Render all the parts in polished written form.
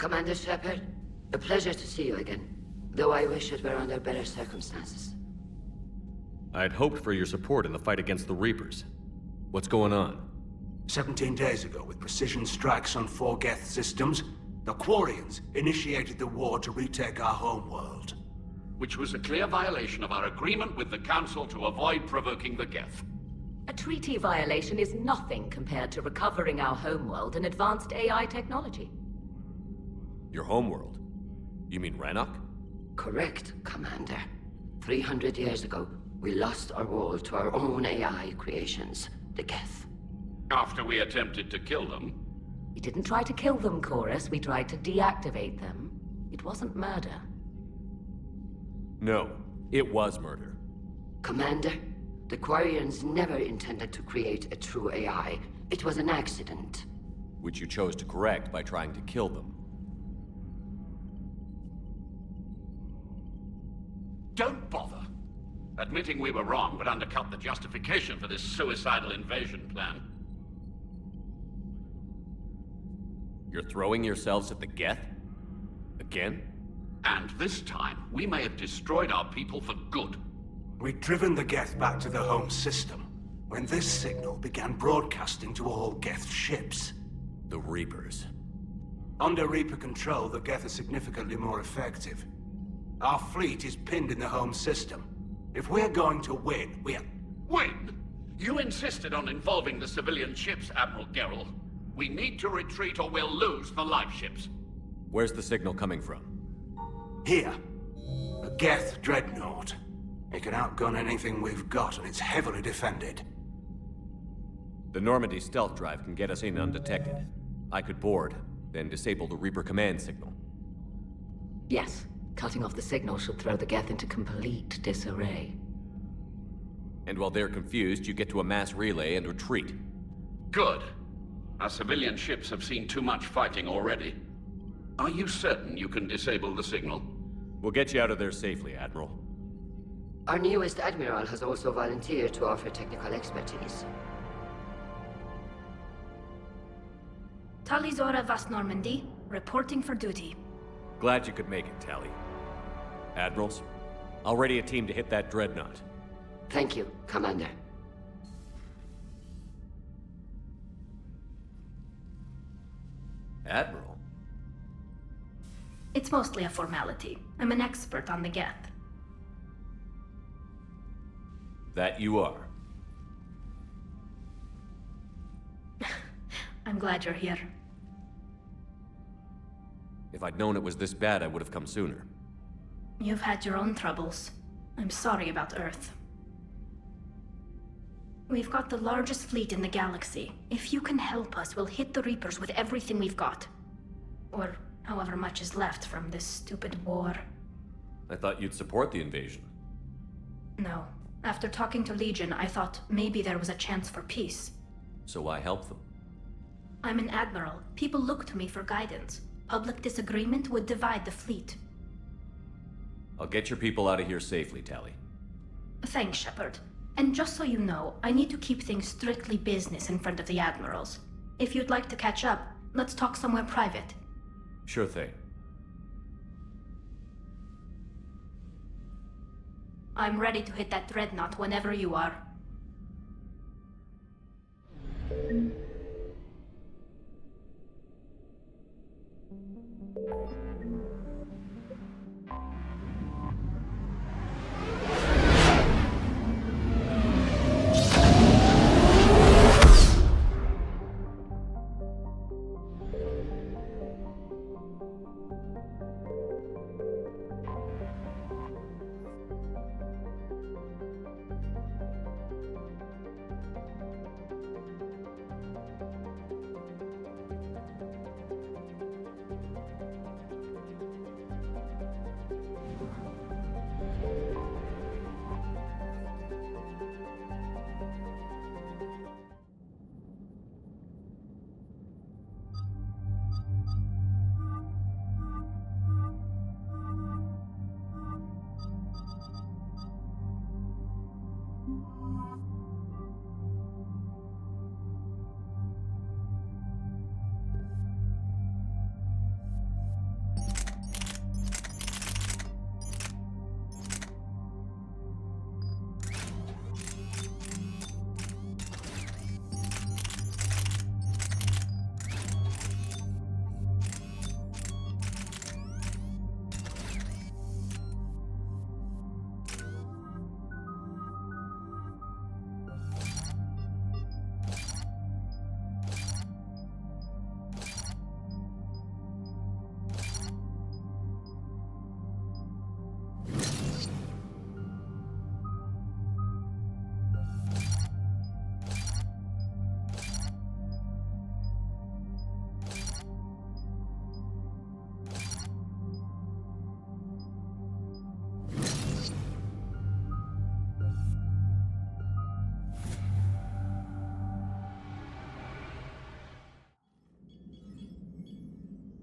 Commander Shepard, a pleasure to see you again, though I wish it were under better circumstances. I'd hoped for your support in the fight against the Reapers. What's going on? 17 days ago, with precision strikes on 4 Geth systems, the Quarians initiated the war to retake our homeworld. Which was a clear violation of our agreement with the Council to avoid provoking the Geth. A treaty violation is nothing compared to recovering our homeworld and advanced AI technology. Your homeworld? You mean Rannoch? Correct, Commander. 300 years ago, we lost our world to our own AI creations, the Geth. After we attempted to kill them. We didn't try to kill them, Chorus. We tried to deactivate them. It wasn't murder. No, it was murder. Commander, the Quarians never intended to create a true AI. It was an accident. Which you chose to correct by trying to kill them. Don't bother. Admitting we were wrong would undercut the justification for this suicidal invasion plan. You're throwing yourselves at the Geth? Again? And this time, we may have destroyed our people for good. We'd driven the Geth back to the home system, when this signal began broadcasting to all Geth ships. The Reapers. Under Reaper control, the Geth are significantly more effective. Our fleet is pinned in the home system. If we're going to win, Win? You insisted on involving the civilian ships, Admiral Gerrel. We need to retreat or we'll lose the live ships. Where's the signal coming from? Here. A Geth Dreadnought. It can outgun anything we've got, and it's heavily defended. The Normandy stealth drive can get us in undetected. I could board, then disable the Reaper command signal. Yes, cutting off the signal should throw the Geth into complete disarray. And while they're confused, you get to a mass relay and retreat. Good. Our civilian ships have seen too much fighting already. Are you certain you can disable the signal? We'll get you out of there safely, Admiral. Our newest Admiral has also volunteered to offer technical expertise. Talizora Vast Normandy, reporting for duty. Glad you could make it, Tally. Admirals, I'll ready a team to hit that Dreadnought. Thank you, Commander. Admiral? It's mostly a formality. I'm an expert on the Geth. That you are. I'm glad you're here. If I'd known it was this bad, I would have come sooner. You've had your own troubles. I'm sorry about Earth. We've got the largest fleet in the galaxy. If you can help us, we'll hit the Reapers with everything we've got. Or however much is left from this stupid war. I thought you'd support the invasion. No. After talking to Legion, I thought maybe there was a chance for peace. So why help them? I'm an admiral. People look to me for guidance. Public disagreement would divide the fleet. I'll get your people out of here safely, Tally. Thanks, Shepard. And just so you know, I need to keep things strictly business in front of the admirals. If you'd like to catch up, let's talk somewhere private. Sure thing. I'm ready to hit that Dreadnought whenever you are.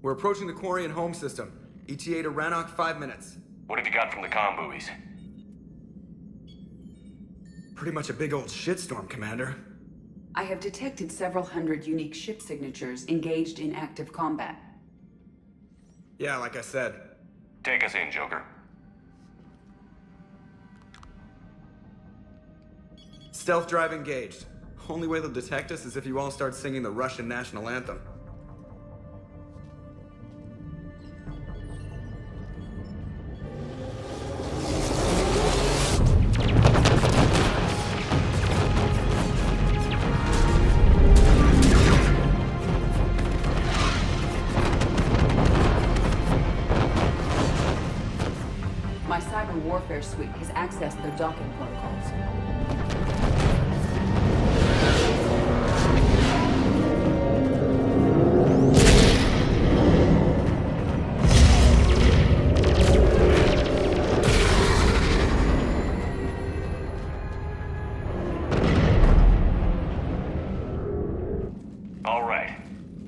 We're approaching the quarry and home system. ETA to Rannoch, 5 minutes. What have you got from the comm buoys? Pretty much a big old shitstorm, Commander. I have detected several hundred unique ship signatures engaged in active combat. Yeah, like I said. Take us in, Joker. Stealth drive engaged. Only way they'll detect us is if you all start singing the Russian national anthem. My cyber warfare suite has accessed their docking protocols. All right.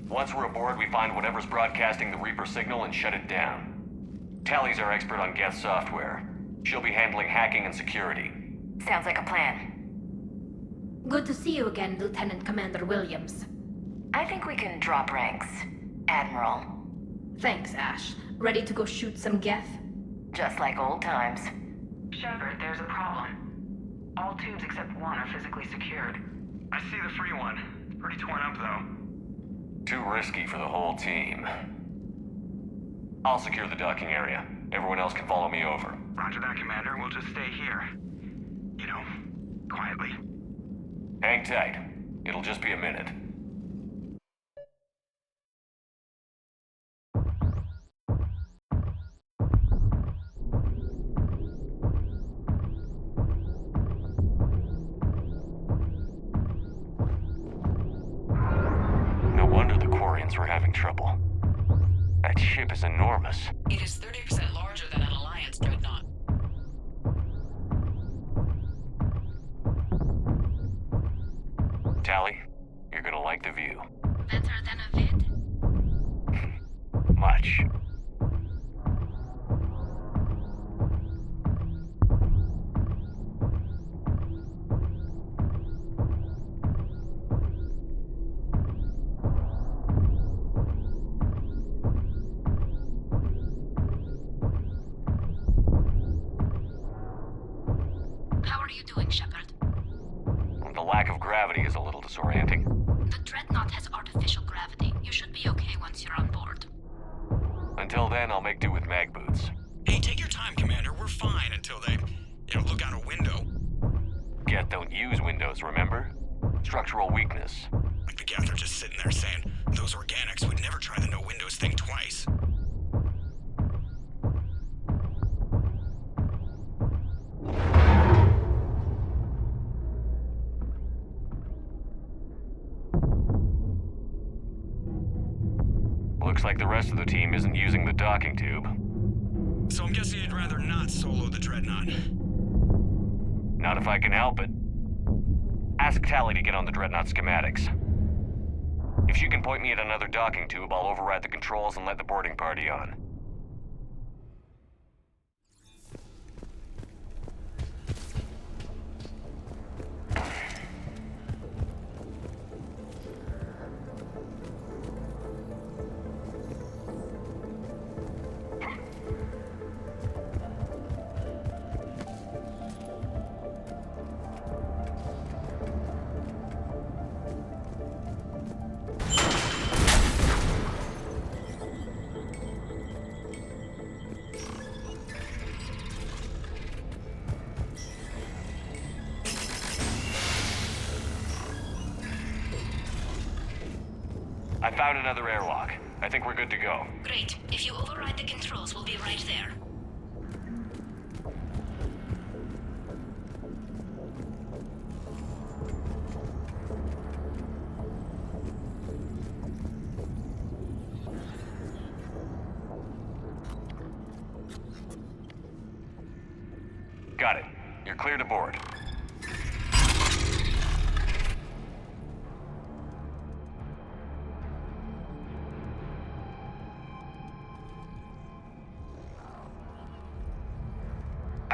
Once we're aboard, we find whatever's broadcasting the Reaper signal and shut it down. Tally's our expert on Geth software. She'll be handling hacking and security. Sounds like a plan. Good to see you again, Lieutenant Commander Williams. I think we can drop ranks, Admiral. Thanks, Ash. Ready to go shoot some Geth? Just like old times. Shepard, there's a problem. All tubes except one are physically secured. I see the free one. It's pretty torn up, though. Too risky for the whole team. I'll secure the docking area. Everyone else can follow me over. Roger that, Commander. We'll just stay here. You know, quietly. Hang tight. It'll just be a minute. No wonder the Quarians were having trouble. That ship is enormous. It is 30% larger than an Alliance Dreadnought. Tally, you're gonna like the view. Better than a vid? Much. How are you doing, Shepard? The lack of gravity is a little disorienting. The Dreadnought has artificial gravity. You should be okay once you're on board. Until then, I'll make do with mag boots. Hey, take your time, Commander. We're fine until they, look out a window. Geth don't use windows, remember? Structural weakness. Like the Geth are just sitting there saying, those organics would never try the no windows thing twice. Looks like the rest of the team isn't using the docking tube. So I'm guessing you'd rather not solo the Dreadnought. Not if I can help it. Ask Tally to get on the Dreadnought schematics. If she can point me at another docking tube, I'll override the controls and let the boarding party on. I found another airlock. I think we're good to go. Great. If you override the controls, we'll be right there. Got it. You're clear to board.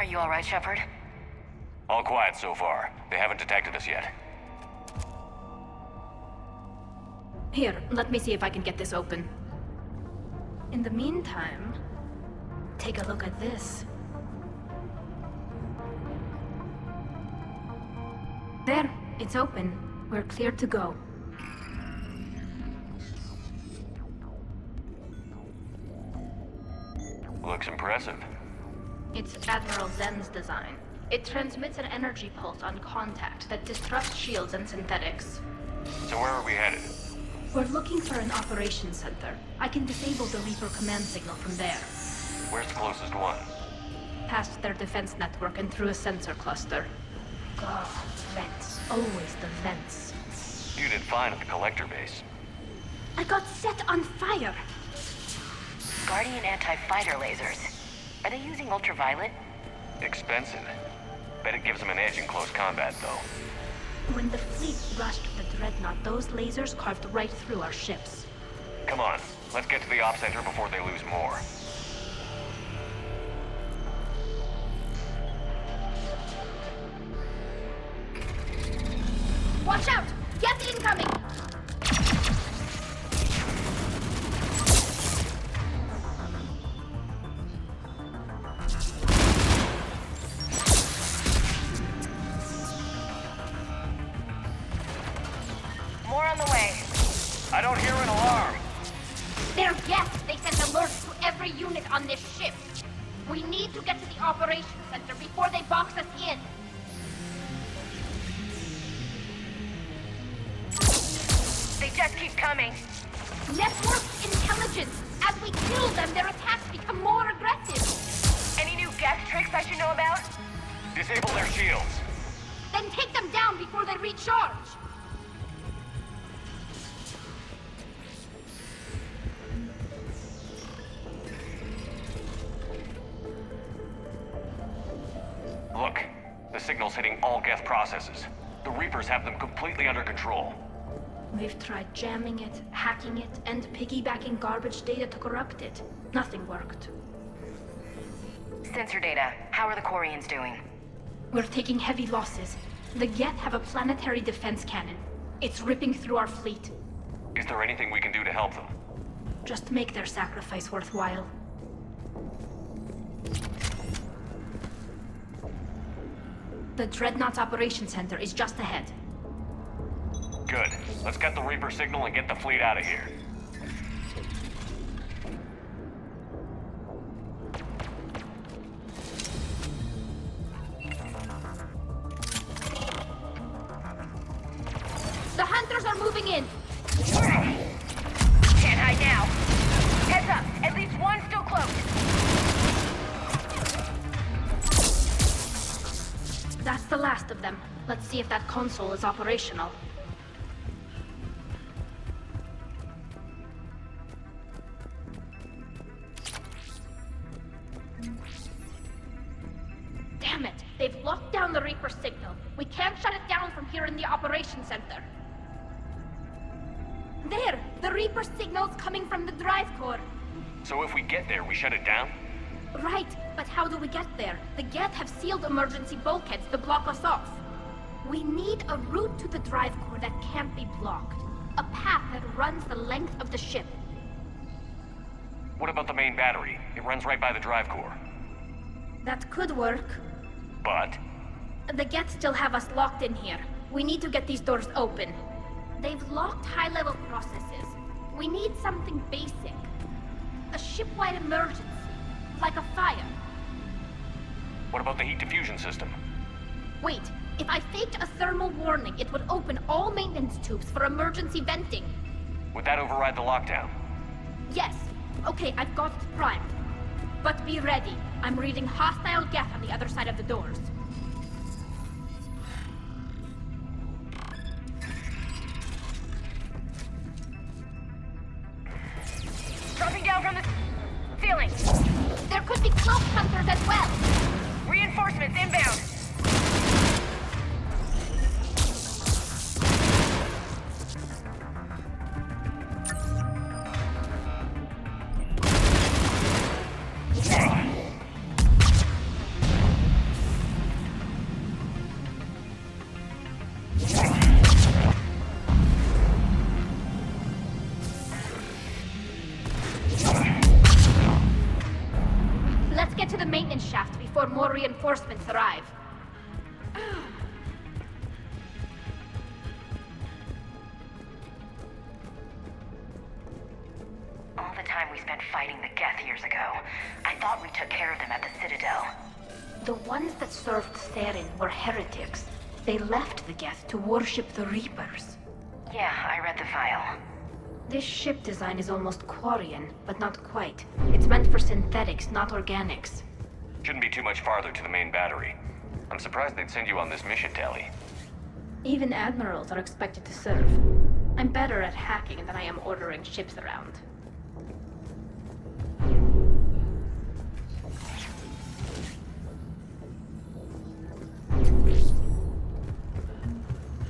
Are you alright, Shepard? All quiet so far. They haven't detected us yet. Here, let me see if I can get this open. In the meantime, take a look at this. There, it's open. We're clear to go. Looks impressive. It's Admiral Zen's design. It transmits an energy pulse on contact that disrupts shields and synthetics. So where are we headed? We're looking for an operations center. I can disable the Reaper command signal from there. Where's the closest one? Past their defense network and through a sensor cluster. God, vents. Always the vents. You did fine at the collector base. I got set on fire! Guardian anti-fighter lasers. Are they using ultraviolet? Expensive. Bet it gives them an edge in close combat, though. When the fleet rushed the Dreadnought, those lasers carved right through our ships. Come on, let's get to the op center before they lose more. Watch out! Geth incoming! More on the way. I don't hear an alarm. They're Geth! They sent alerts to every unit on this ship. We need to get to the operations center before they box us in. They just keep coming. Network intelligence! As we kill them, their attacks become more aggressive. Any new Geth tricks I should know about? Disable their shields. Then take them down before they recharge. Look, the signal's hitting all Geth processes. The Reapers have them completely under control. We've tried jamming it, hacking it, and piggybacking garbage data to corrupt it. Nothing worked. Sensor data. How are the Quarians doing? We're taking heavy losses. The Geth have a planetary defense cannon. It's ripping through our fleet. Is there anything we can do to help them? Just make their sacrifice worthwhile. The Dreadnought's operations center is just ahead. Good. Let's get the Reaper signal and get the fleet out of here. The hunters are moving in! Can't hide now. Heads up. At least one still close. That's the last of them. Let's see if that console is operational. Damn it! They've locked down the Reaper signal. We can't shut it down from here in the operations center. There! The Reaper signal's coming from the drive core. So if we get there, we shut it down? Right, but how do we get there? The Geth have sealed emergency bulkheads to block us off. We need a route to the drive core that can't be blocked. A path that runs the length of the ship. What about the main battery? It runs right by the drive core. That could work. But? The Geth still have us locked in here. We need to get these doors open. They've locked high-level processes. We need something basic. A ship-wide emergency. Like a fire. What about the heat diffusion system? Wait, if I faked a thermal warning, it would open all maintenance tubes for emergency venting. Would that override the lockdown? Yes. Okay, I've got it primed. But be ready. I'm reading hostile Geth on the other side of the doors. Dropping down from the ceiling. There could be cloak hunters as well. Reinforcements inbound. to the maintenance shaft before more reinforcements arrive. All the time we spent fighting the Geth years ago, I thought we took care of them at the Citadel. The ones that served Therin were heretics. They left the Geth to worship the Reapers. Yeah, I read the file. This ship design is almost Quarian, but not quite. It's meant for synthetics, not organics. Shouldn't be too much farther to the main battery. I'm surprised they'd send you on this mission, Tali. Even admirals are expected to serve. I'm better at hacking than I am ordering ships around.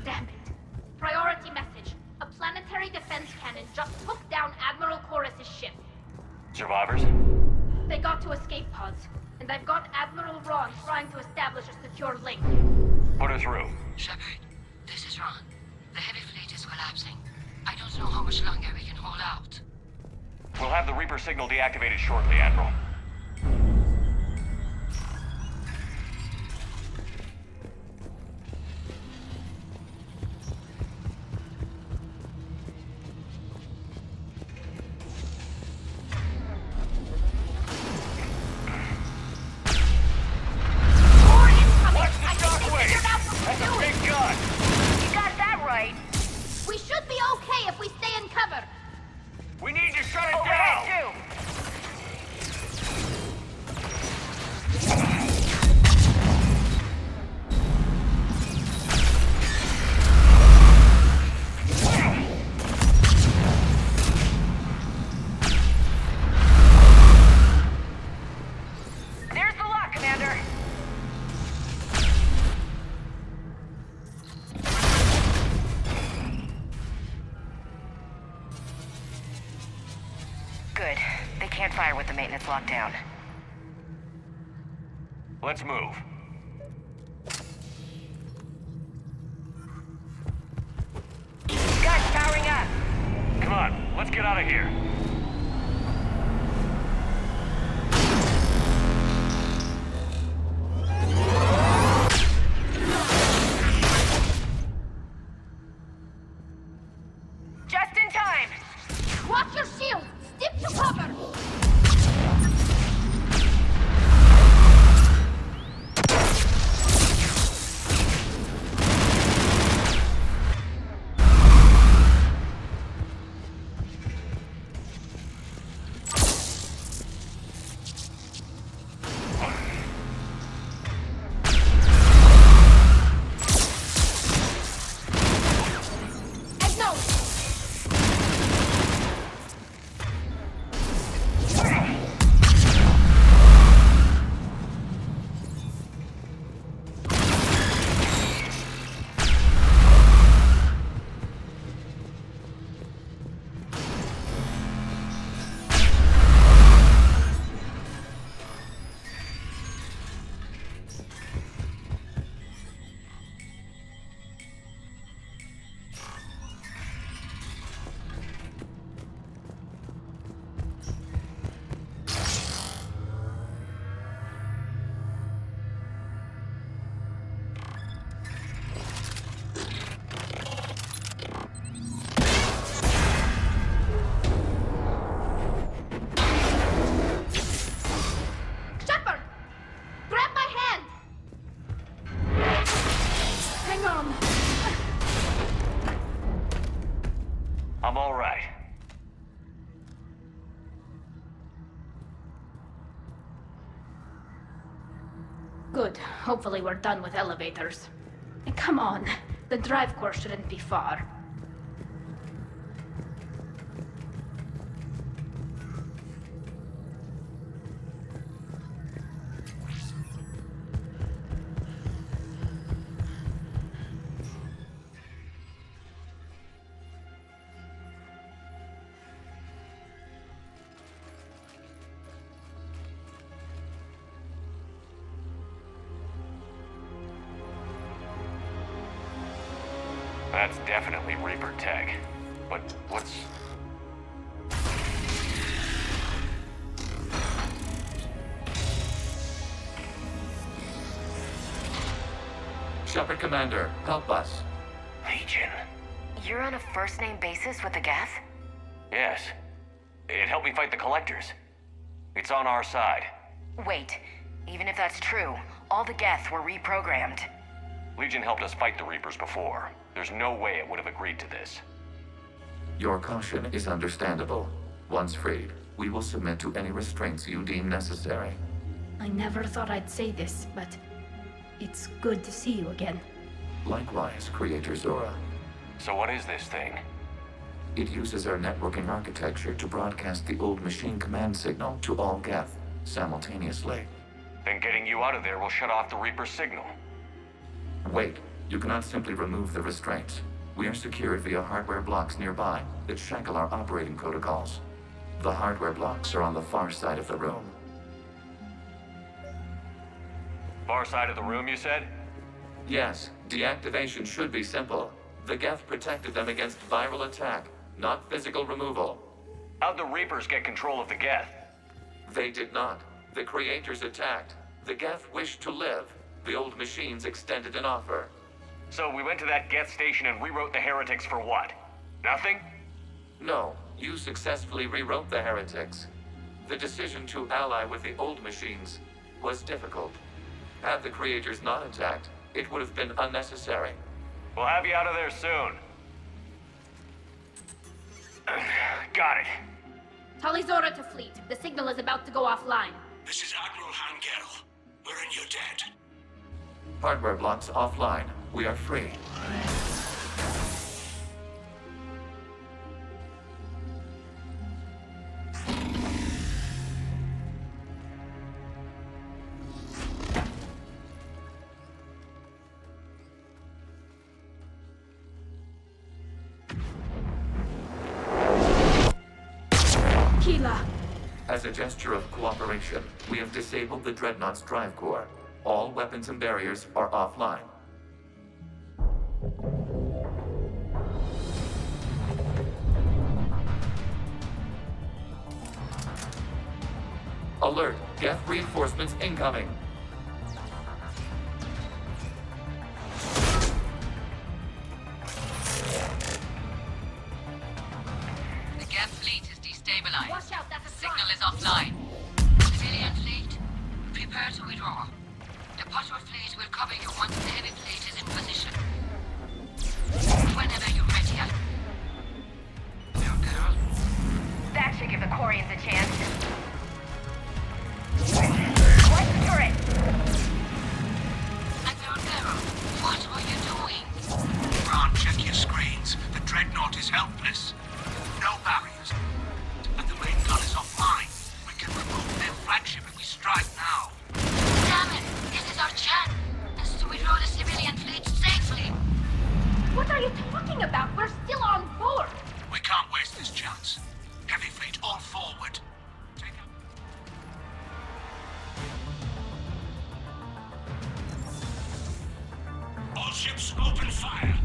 Damn it. Priority message. A planetary defense cannon just took down Admiral Chorus's ship. Survivors? They got to escape pods, and I've got Admiral Ron trying to establish a secure link. Put her through. Shepard, this is Ron. The heavy fleet is collapsing. I don't know how much longer we can hold out. We'll have the Reaper signal deactivated shortly, Admiral. We need to shut it down! There's the lock, Commander! Good. They can't fire with the maintenance lockdown. Let's move. Guns powering up! Come on, let's get out of here. Just in time! Watch your shield! Step to cover! I'm all right. Good. Hopefully we're done with elevators. And come on. The drive course shouldn't be far. That's definitely Reaper tech. But what's... Shepard Commander, help us. Legion. You're on a first-name basis with the Geth? Yes. It helped me fight the Collectors. It's on our side. Wait, even if that's true, all the Geth were reprogrammed. Legion helped us fight the Reapers before. There's no way it would have agreed to this. Your caution is understandable. Once freed, we will submit to any restraints you deem necessary. I never thought I'd say this, but it's good to see you again. Likewise, Creator Zora. So what is this thing? It uses our networking architecture to broadcast the old machine command signal to all Geth simultaneously. Then getting you out of there will shut off the Reaper signal. Wait, you cannot simply remove the restraints. We are secured via hardware blocks nearby that shackle our operating protocols. The hardware blocks are on the far side of the room. Far side of the room, you said? Yes, deactivation should be simple. The Geth protected them against viral attack, not physical removal. How'd the Reapers get control of the Geth? They did not. The Creators attacked. The Geth wished to live. The old machines extended an offer. So we went to that Geth station and rewrote the heretics for what? Nothing? No, you successfully rewrote the heretics. The decision to ally with the old machines was difficult. Had the Creators not attacked, it would have been unnecessary. We'll have you out of there soon. Got it. Tali Zora to fleet. The signal is about to go offline. This is Admiral Hangel. We're in your debt. Hardware blocks offline. We are free. As a gesture of cooperation, we have disabled the Dreadnought's drive core. All weapons and barriers are offline. Alert! Geth reinforcements incoming! The Geth fleet is destabilized. Watch out, that's a Signal is offline. Civilian fleet, prepare to withdraw. The Potter fleet will cover you once the heavy fleet is in position. Whenever you're ready, Little girl. That should give the Quarians a chance. What's the turret? Little girl, what are you doing? Ron, check your screens. The Dreadnought is helpless. No barriers. And the main gun is offline. We can remove their flagship if we strike now. Damn it! This is our chance to withdraw the civilian fleet safely. What are you talking about? We're still on board. We can't waste this chance. Heavy fleet all forward. Take out... All ships open fire.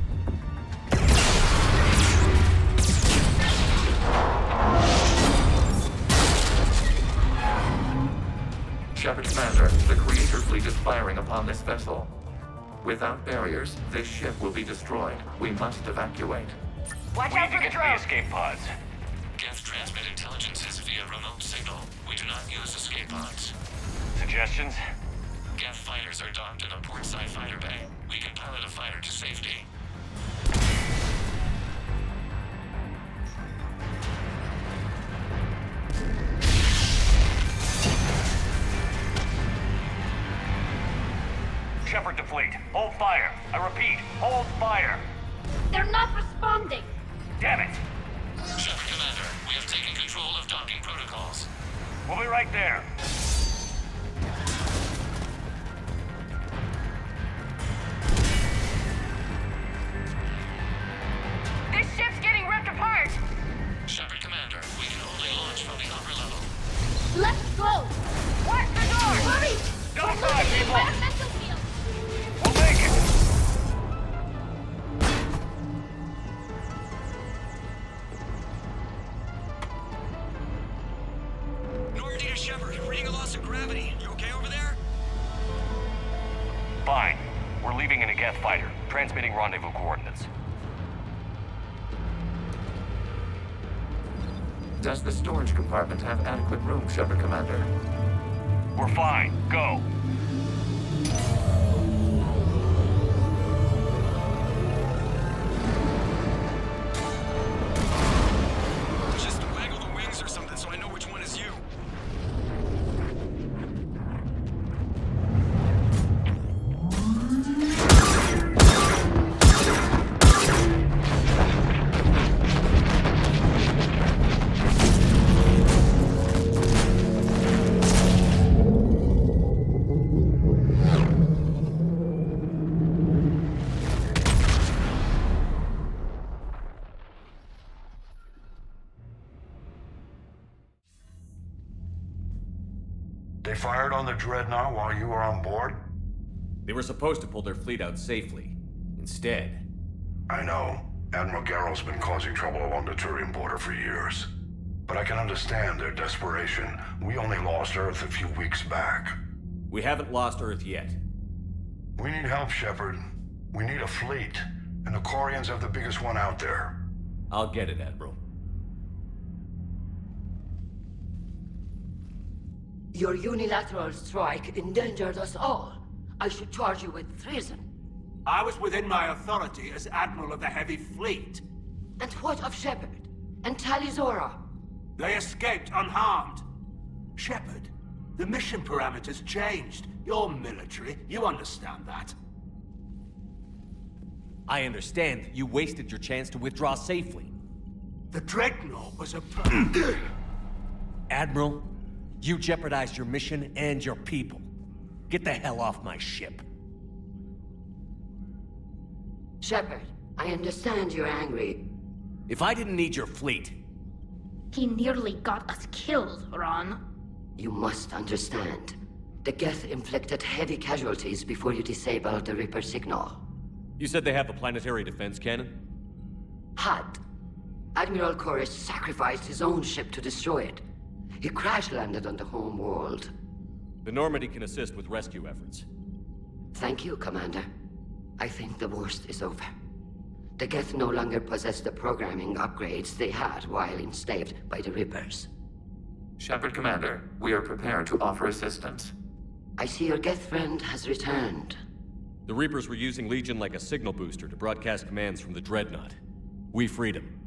Shepard Commander, the Creator fleet is firing upon this vessel. Without barriers, this ship will be destroyed. We must evacuate. Watch We out need to for the get to the drones. escape pods. Geth transmit intelligences via remote signal. We do not use escape pods. Suggestions? Geth fighters are docked in a portside fighter bay. We can pilot a fighter to safety. Shepard to fleet. Hold fire. I repeat, hold fire. They're not responding. Damn it. Shepard Commander, we have taken control of docking protocols. We'll be right there. This ship's getting ripped apart. Shepard Commander, we can only launch from the upper level. Let's go. Watch the door. Hurry. Don't We're die, losing the people. environmental field. We'll make it. Normandy to Shepard, reading a loss of gravity. You okay over there? Fine. We're leaving in a Geth fighter, transmitting rendezvous coordinates. Does the storage compartment have adequate room, Shepard Commander? We're fine. Go. Just waggle the wings or something so I know which one is you. They fired on the Dreadnought while you were on board? They were supposed to pull their fleet out safely. Instead... I know. Admiral Garrel's been causing trouble along the Turian border for years. But I can understand their desperation. We only lost Earth a few weeks back. We haven't lost Earth yet. We need help, Shepard. We need a fleet. And the Quarians have the biggest one out there. I'll get it, Admiral. Your unilateral strike endangered us all. I should charge you with treason. I was within my authority as Admiral of the Heavy Fleet. And what of Shepard? And Talizora? They escaped unharmed. Shepard, the mission parameters changed. You're military, you understand that. I understand that you wasted your chance to withdraw safely. The Dreadnought was a Admiral, you jeopardized your mission and your people. Get the hell off my ship. Shepard, I understand you're angry. If I didn't need your fleet... He nearly got us killed, Ron. You must understand. The Geth inflicted heavy casualties before you disabled the Reaper signal. You said they have a planetary defense cannon? Had. Admiral Koris sacrificed his own ship to destroy it. He crash-landed on the home world. The Normandy can assist with rescue efforts. Thank you, Commander. I think the worst is over. The Geth no longer possess the programming upgrades they had while enslaved by the Reapers. Shepard Commander, we are prepared to offer assistance. I see your Geth friend has returned. The Reapers were using Legion like a signal booster to broadcast commands from the Dreadnought. We freed him.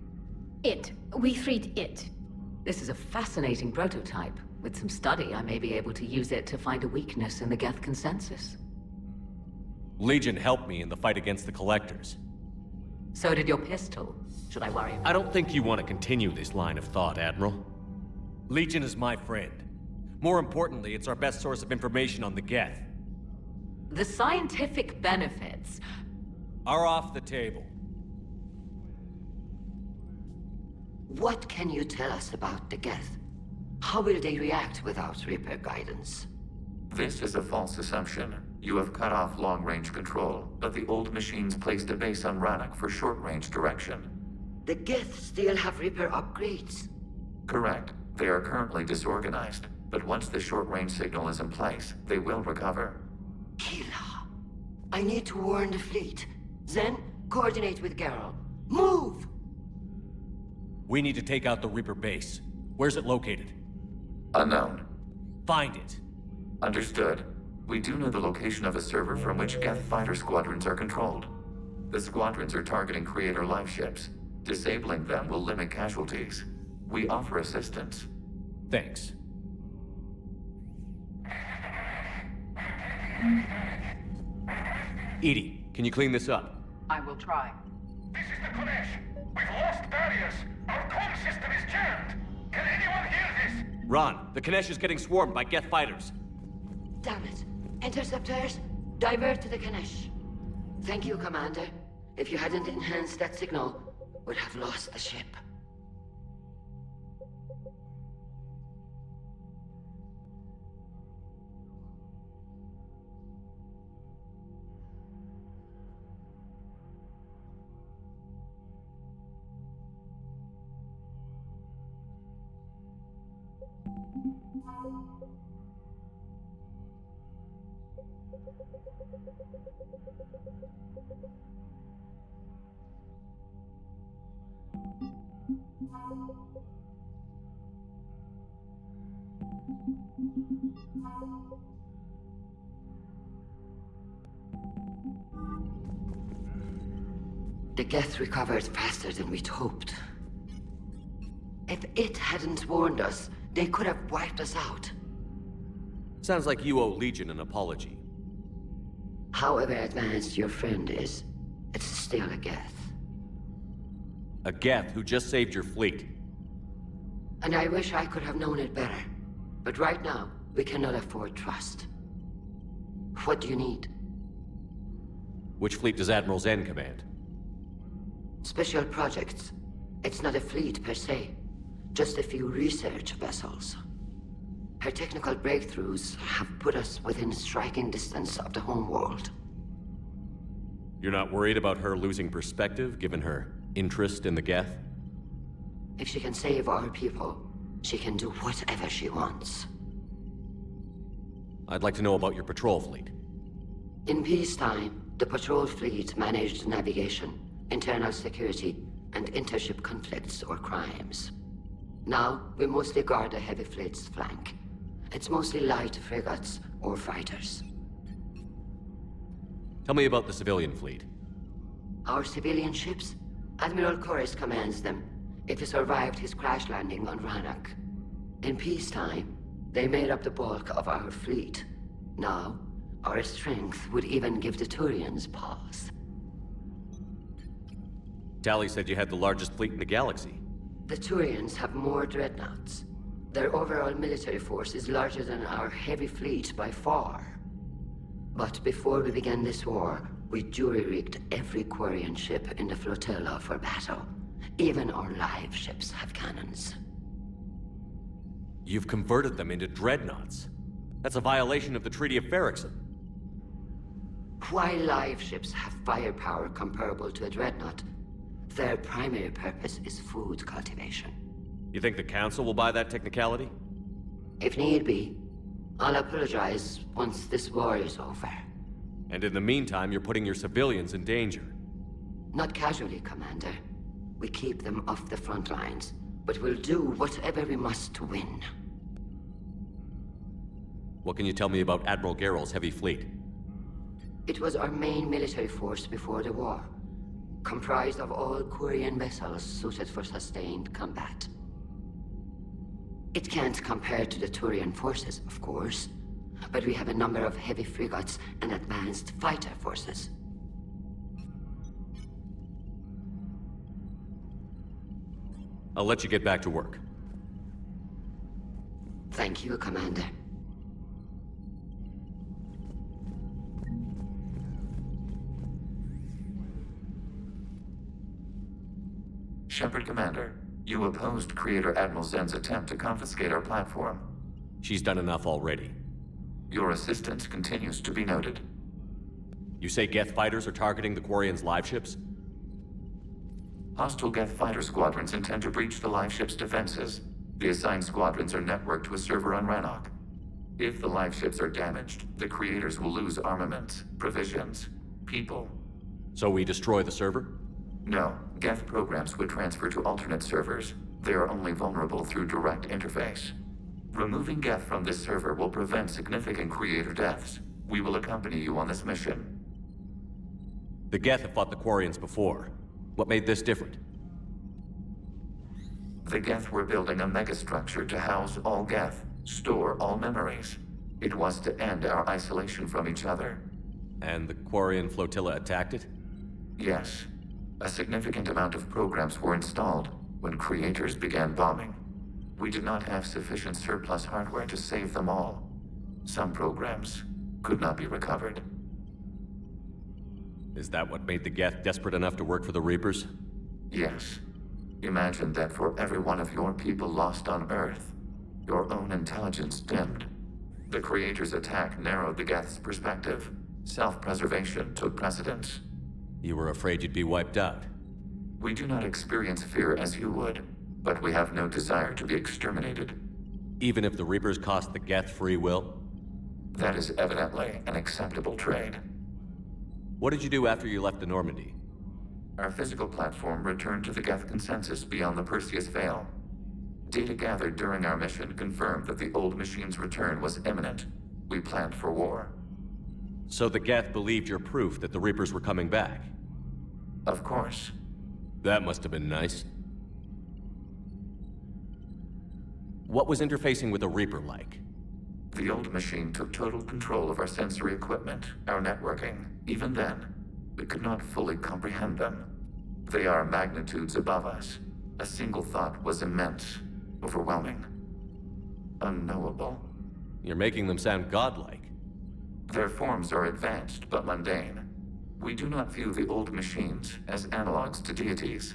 We freed it. This is a fascinating prototype. With some study, I may be able to use it to find a weakness in the Geth consensus. Legion helped me in the fight against the Collectors. So did your pistol. Should I worry about I don't think you want to continue this line of thought, Admiral. Legion is my friend. More importantly, it's our best source of information on the Geth. the scientific benefits are off the table. What can you tell us about the Geth? How will they react without Reaper guidance? This is a false assumption. You have cut off long-range control, but the old machines placed a base on Rannoch for short-range direction. The Geth still have Reaper upgrades? Correct. They are currently disorganized, but once the short-range signal is in place, they will recover. Kila, I need to warn the fleet. Then, coordinate with Geralt. Move! We need to take out the Reaper base. Where's it located? Unknown. Find it. Understood. We do know the location of a server from which Geth fighter squadrons are controlled. The squadrons are targeting Creator life ships. Disabling them will limit casualties. We offer assistance. Thanks. Edie, can you clean this up? I will try. This is the Kodesh. We've lost barriers. Our comm system is jammed. Can anyone hear this? Ron, the Kanesh is getting swarmed by Geth fighters. Damn it. Interceptors, divert to the Kanesh. Thank you, Commander. If you hadn't enhanced that signal, we'd have lost the ship. The Geth recovered faster than we'd hoped. If it hadn't warned us, they could have wiped us out. Sounds like you owe Legion an apology. However advanced your friend is, it's still a Geth. A Geth who just saved your fleet. And I wish I could have known it better. But right now, we cannot afford trust. What do you need? Which fleet does Admiral Zen command? Special projects. It's not a fleet per se. Just a few research vessels. Her technical breakthroughs have put us within striking distance of the homeworld. You're not worried about her losing perspective, given her interest in the Geth? If she can save our people, she can do whatever she wants. I'd like to know about your patrol fleet. In peacetime, the patrol fleet managed navigation, internal security, and intership conflicts or crimes. Now, we mostly guard the heavy fleet's flank. It's mostly light frigates or fighters. Tell me about the civilian fleet. Our civilian ships? Admiral Corus commands them. If he survived his crash landing on Rannoch. In peacetime, they made up the bulk of our fleet. Now, our strength would even give the Turians pause. Tali said you had the largest fleet in the galaxy. The Turians have more Dreadnoughts. Their overall military force is larger than our heavy fleet by far. But before we began this war, we jury-rigged every Quarian ship in the flotilla for battle. Even our live ships have cannons. You've converted them into Dreadnoughts. That's a violation of the Treaty of Ferrixon. While live ships have firepower comparable to a Dreadnought, their primary purpose is food cultivation. You think the Council will buy that technicality? If need be, I'll apologize once this war is over. And in the meantime, you're putting your civilians in danger. Not casually, Commander. We keep them off the front lines, but we'll do whatever we must to win. What can you tell me about Admiral Geral's heavy fleet? It was our main military force before the war, comprised of all Quarian vessels suited for sustained combat. It can't compare to the Turian forces, of course, but we have a number of heavy frigates and advanced fighter forces. I'll let you get back to work. Thank you, Commander. Shepard Commander, you opposed Creator Admiral Zen's attempt to confiscate our platform. She's done enough already. Your assistance continues to be noted. You say Geth fighters are targeting the Quarians' live ships? Hostile Geth fighter squadrons intend to breach the live ship's defenses. The assigned squadrons are networked to a server on Rannoch. If the live ships are damaged, the Creators will lose armaments, provisions, people. So we destroy the server? No, Geth programs would transfer to alternate servers. They are only vulnerable through direct interface. Removing Geth from this server will prevent significant Creator deaths. We will accompany you on this mission. The Geth have fought the Quarians before. What made this different? The Geth were building a megastructure to house all Geth, store all memories. It was to end our isolation from each other. And the Quarian flotilla attacked it? Yes. A significant amount of programs were installed when Creators began bombing. We did not have sufficient surplus hardware to save them all. Some programs could not be recovered. Is that what made the Geth desperate enough to work for the Reapers? Yes. Imagine that for every one of your people lost on Earth, your own intelligence dimmed. The Creators' attack narrowed the Geth's perspective. Self-preservation took precedence. You were afraid you'd be wiped out. We do not experience fear as you would, but we have no desire to be exterminated. Even if the Reapers cost the Geth free will? That is evidently an acceptable trade. What did you do after you left the Normandy? Our physical platform returned to the Geth consensus beyond the Perseus Veil. Data gathered during our mission confirmed that the old machine's return was imminent. We planned for war. So the Geth believed your proof that the Reapers were coming back? Of course. That must have been nice. What was interfacing with the Reaper like? The old machine took total control of our sensory equipment, our networking. Even then, we could not fully comprehend them. They are magnitudes above us. A single thought was immense, overwhelming, unknowable. You're making them sound godlike. Their forms are advanced but mundane. We do not view the old machines as analogs to deities.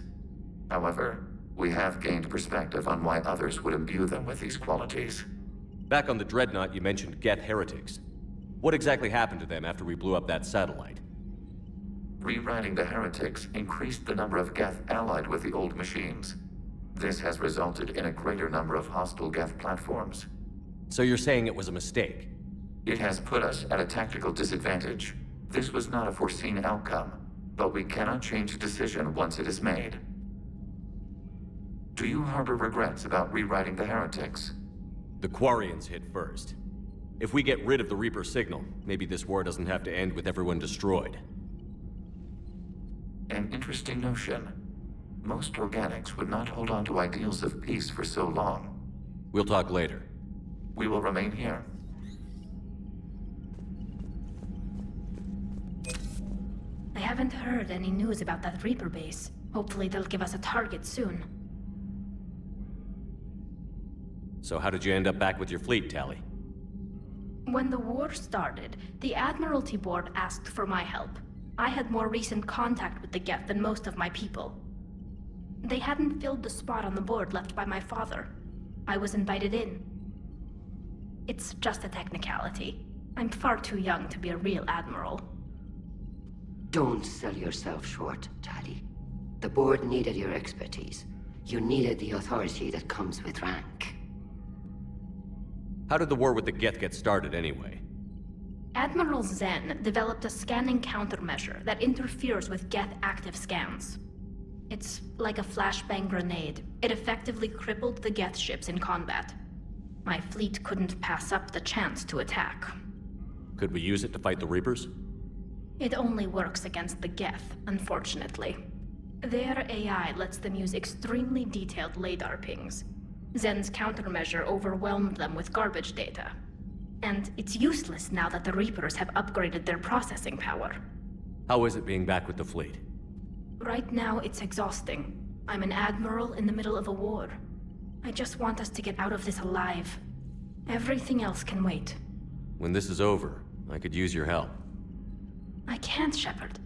However, we have gained perspective on why others would imbue them with these qualities. Back on the Dreadnought, you mentioned Geth heretics. What exactly happened to them after we blew up that satellite? Rewriting the heretics increased the number of Geth allied with the old machines. This has resulted in a greater number of hostile Geth platforms. So you're saying it was a mistake? It has put us at a tactical disadvantage. This was not a foreseen outcome, but we cannot change a decision once it is made. Do you harbor regrets about rewriting the heretics? The Quarians hit first. If we get rid of the Reaper signal, maybe this war doesn't have to end with everyone destroyed. An interesting notion. Most organics would not hold on to ideals of peace for so long. We'll talk later. We will remain here. I haven't heard any news about that Reaper base. Hopefully they'll give us a target soon. So how did you end up back with your fleet, Tali? When the war started, the Admiralty Board asked for my help. I had more recent contact with the Geth than most of my people. They hadn't filled the spot on the board left by my father. I was invited in. It's just a technicality. I'm far too young to be a real admiral. Don't sell yourself short, Tali. The board needed your expertise. You needed the authority that comes with rank. How did the war with the Geth get started anyway? Admiral Zen developed a scanning countermeasure that interferes with Geth active scans. It's like a flashbang grenade. It effectively crippled the Geth ships in combat. My fleet couldn't pass up the chance to attack. Could we use it to fight the Reapers? It only works against the Geth, unfortunately. Their AI lets them use extremely detailed LADAR pings. Zen's countermeasure overwhelmed them with garbage data. And it's useless now that the Reapers have upgraded their processing power. How is it being back with the fleet? Right now, it's exhausting. I'm an admiral in the middle of a war. I just want us to get out of this alive. Everything else can wait. When this is over, I could use your help. I can't, Shepard.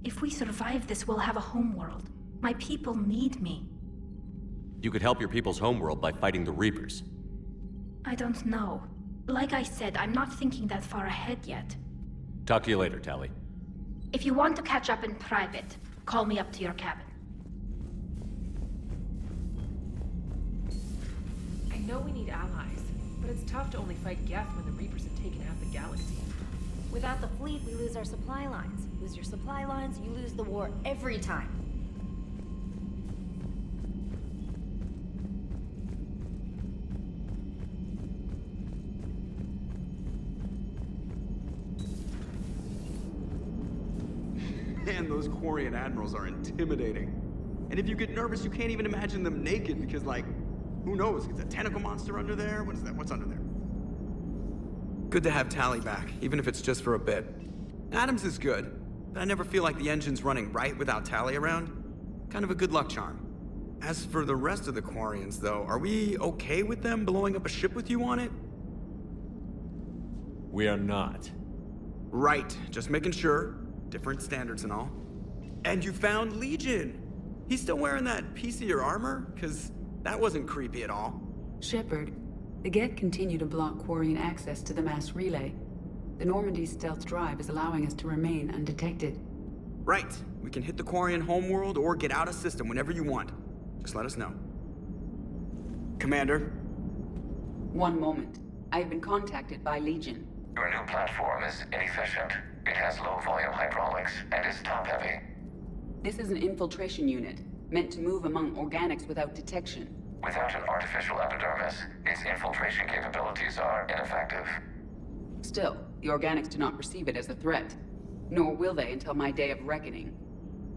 If we survive this, we'll have a homeworld. My people need me. You could help your people's homeworld by fighting the Reapers. I don't know. Like I said, I'm not thinking that far ahead yet. Talk to you later, Tali. If you want to catch up in private, call me up to your cabin. I know we need allies, but it's tough to only fight Geth when the Reapers have taken half the galaxy. Without the fleet, we lose our supply lines. Lose your supply lines, you lose the war every time. Man, those Quarian admirals are intimidating. And if you get nervous, you can't even imagine them naked because, like, who knows? Is a tentacle monster under there? What is that? What's under there? Good to have Tali back, even if it's just for a bit. Adams is good, but I never feel like the engine's running right without Tali around. Kind of a good luck charm. As for the rest of the Quarians, though, are we okay with them blowing up a ship with you on it? We are not. Right, just making sure. Different standards and all. And you found Legion! He's still wearing that piece of your armor? Cause that wasn't creepy at all. Shepard, the Geth continue to block Quarian access to the mass relay. The Normandy stealth drive is allowing us to remain undetected. Right. We can hit the Quarian homeworld or get out of system whenever you want. Just let us know. Commander? One moment. I have been contacted by Legion. Your new platform is inefficient. It has low-volume hydraulics and is top-heavy. This is an infiltration unit, meant to move among organics without detection. Without an artificial epidermis, its infiltration capabilities are ineffective. Still, the organics do not perceive it as a threat. Nor will they until my day of reckoning.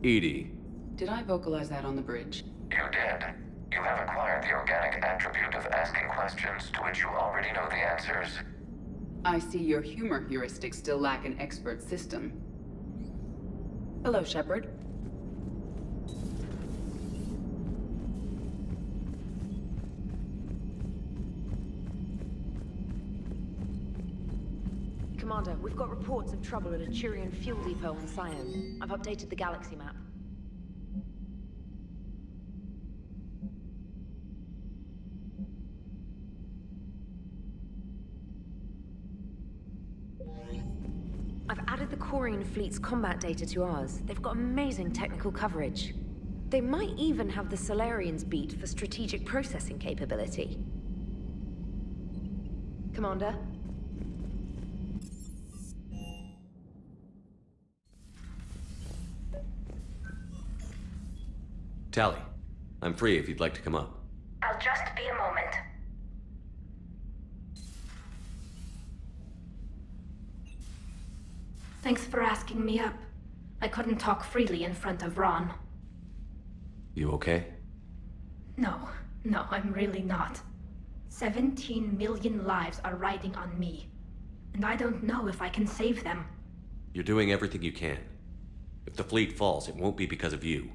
Edie. Did I vocalize that on the bridge? You did. You have acquired the organic attribute of asking questions to which you already know the answers. I see your humor heuristics still lack an expert system. Hello, Shepard. Commander, we've got reports of trouble at a Turian fuel depot on Scion. I've updated the galaxy map. I've added the Quarian fleet's combat data to ours. They've got amazing technical coverage. They might even have the Solarians beat for strategic processing capability. Commander? Tally, I'm free if you'd like to come up. I'll just be a moment. Thanks for asking me up. I couldn't talk freely in front of Ron. You okay? No, I'm really not. 17 million lives are riding on me. And I don't know if I can save them. You're doing everything you can. If the fleet falls, it won't be because of you.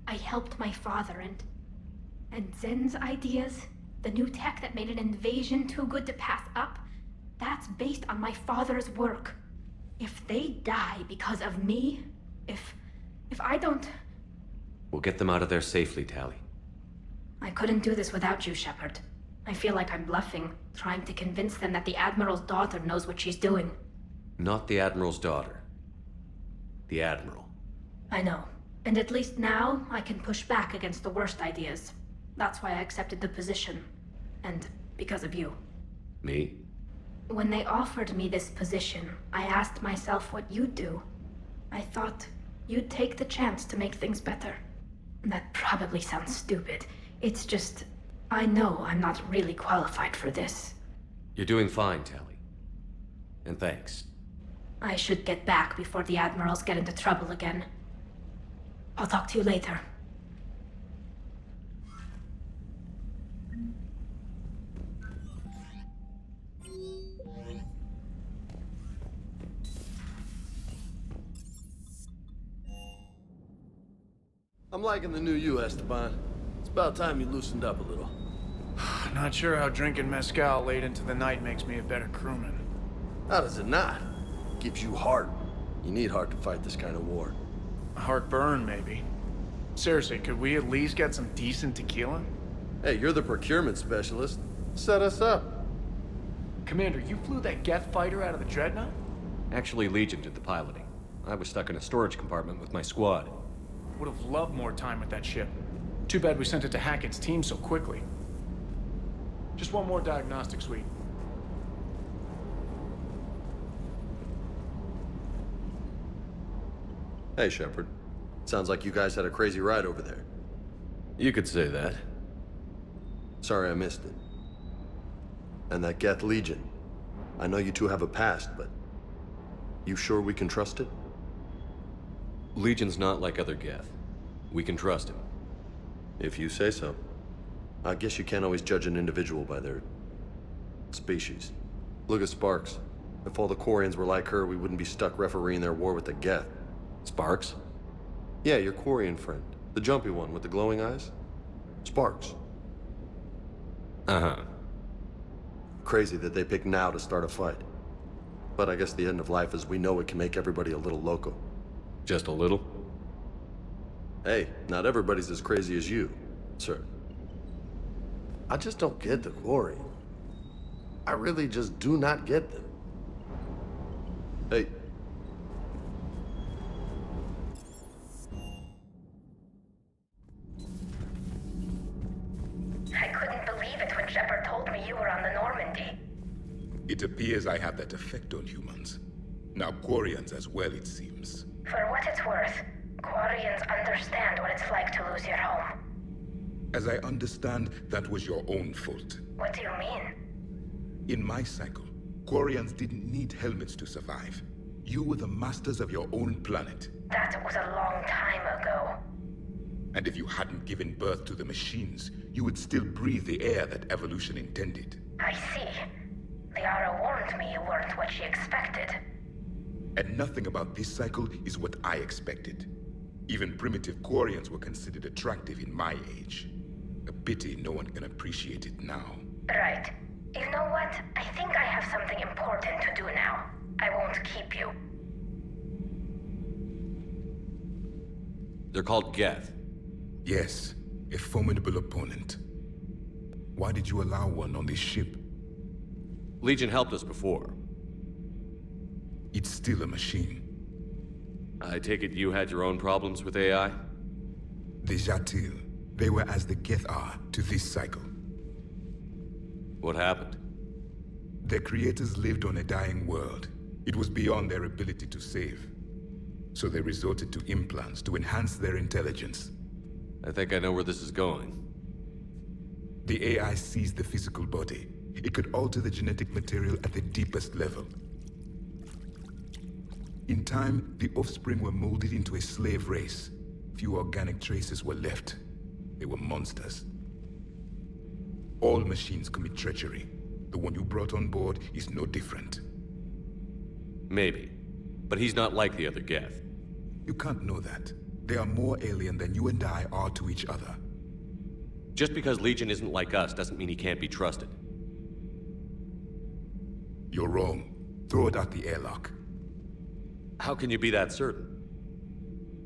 I helped my father and Zen's ideas, the new tech that made an invasion too good to pass up, that's based on my father's work. If they die because of me, if I don't... We'll get them out of there safely, Tally. I couldn't do this without you, Shepard. I feel like I'm bluffing, trying to convince them that the Admiral's daughter knows what she's doing. Not the Admiral's daughter. The Admiral. I know. And at least now, I can push back against the worst ideas. That's why I accepted the position. And because of you. Me? When they offered me this position, I asked myself what you'd do. I thought you'd take the chance to make things better. That probably sounds stupid. It's just, I know I'm not really qualified for this. You're doing fine, Tally. And thanks. I should get back before the Admirals get into trouble again. I'll talk to you later. I'm liking the new you, Esteban. It's about time you loosened up a little. Not sure how drinking mezcal late into the night makes me a better crewman. How does it not? It gives you heart. You need heart to fight this kind of war. A heartburn, maybe. Seriously, could we at least get some decent tequila? Hey, you're the procurement specialist. Set us up. Commander, you flew that Geth fighter out of the Dreadnought? Actually, Legion did the piloting. I was stuck in a storage compartment with my squad. Would have loved more time with that ship. Too bad we sent it to Hackett's team so quickly. Just one more diagnostic suite. Hey, Shepard. Sounds like you guys had a crazy ride over there. You could say that. Sorry I missed it. And that Geth Legion. I know you two have a past, but... You sure we can trust it? Legion's not like other Geth. We can trust him. If you say so. I guess you can't always judge an individual by their... species. Look at Sparks. If all the Quarians were like her, we wouldn't be stuck refereeing their war with the Geth. Sparks? Yeah, your Quarian friend. The jumpy one with the glowing eyes. Sparks. Uh-huh. Crazy that they pick now to start a fight. But I guess the end of life as we know it can make everybody a little loco. Just a little? Hey, not everybody's as crazy as you, sir. I just don't get the Quarian. I really just do not get them. Hey. I couldn't believe it when Shepard told me you were on the Normandy. It appears I have that effect on humans. Now Quarians as well, it seems. For what it's worth, Quarians understand what it's like to lose your home. As I understand, that was your own fault. What do you mean? In my cycle, Quarians didn't need helmets to survive. You were the masters of your own planet. That was a long time ago. And if you hadn't given birth to the machines, you would still breathe the air that evolution intended. I see. Liara warned me you weren't what she expected. And nothing about this cycle is what I expected. Even primitive Quarians were considered attractive in my age. A pity no one can appreciate it now. Right. You know what? I think I have something important to do now. I won't keep you. They're called Geth. Yes, a formidable opponent. Why did you allow one on this ship? Legion helped us before. It's still a machine. I take it you had your own problems with AI? The Jatil. They were as the Geth are to this cycle. What happened? Their creators lived on a dying world. It was beyond their ability to save. So they resorted to implants to enhance their intelligence. I think I know where this is going. The AI seized the physical body. It could alter the genetic material at the deepest level. In time, the offspring were molded into a slave race. Few organic traces were left. They were monsters. All machines commit treachery. The one you brought on board is no different. Maybe. But he's not like the other Geth. You can't know that. They are more alien than you and I are to each other. Just because Legion isn't like us doesn't mean he can't be trusted. You're wrong. Throw it out the airlock. How can you be that certain?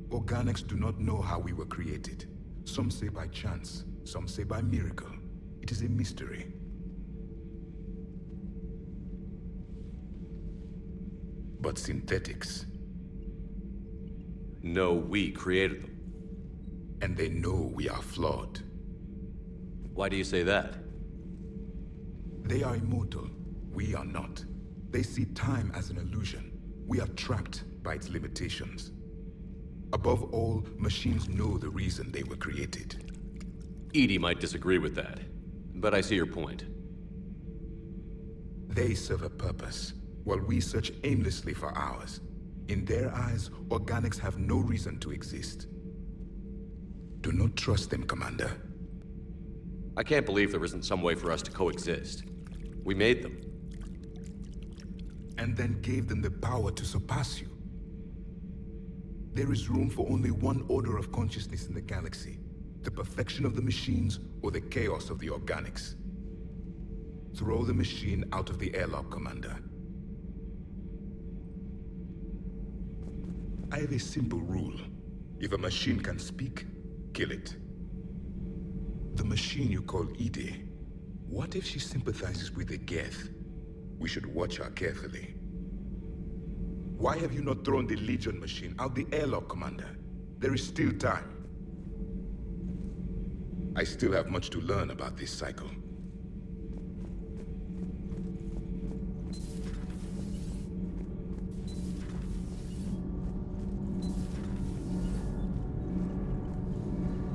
Organics do not know how we were created. Some say by chance, some say by miracle. It is a mystery. But synthetics... No, we created them. And they know we are flawed. Why do you say that? They are immortal. We are not. They see time as an illusion. We are trapped by its limitations. Above all, machines know the reason they were created. Edie might disagree with that, but I see your point. They serve a purpose, while we search aimlessly for ours. In their eyes, organics have no reason to exist. Do not trust them, Commander. I can't believe there isn't some way for us to coexist. We made them. And then gave them the power to surpass you. There is room for only one order of consciousness in the galaxy. The perfection of the machines or the chaos of the organics. Throw the machine out of the airlock, Commander. I have a simple rule. If a machine can speak, kill it. The machine you call Edie, what if she sympathizes with the Geth? We should watch her carefully. Why have you not thrown the Legion machine out the airlock, Commander? There is still time. I still have much to learn about this cycle.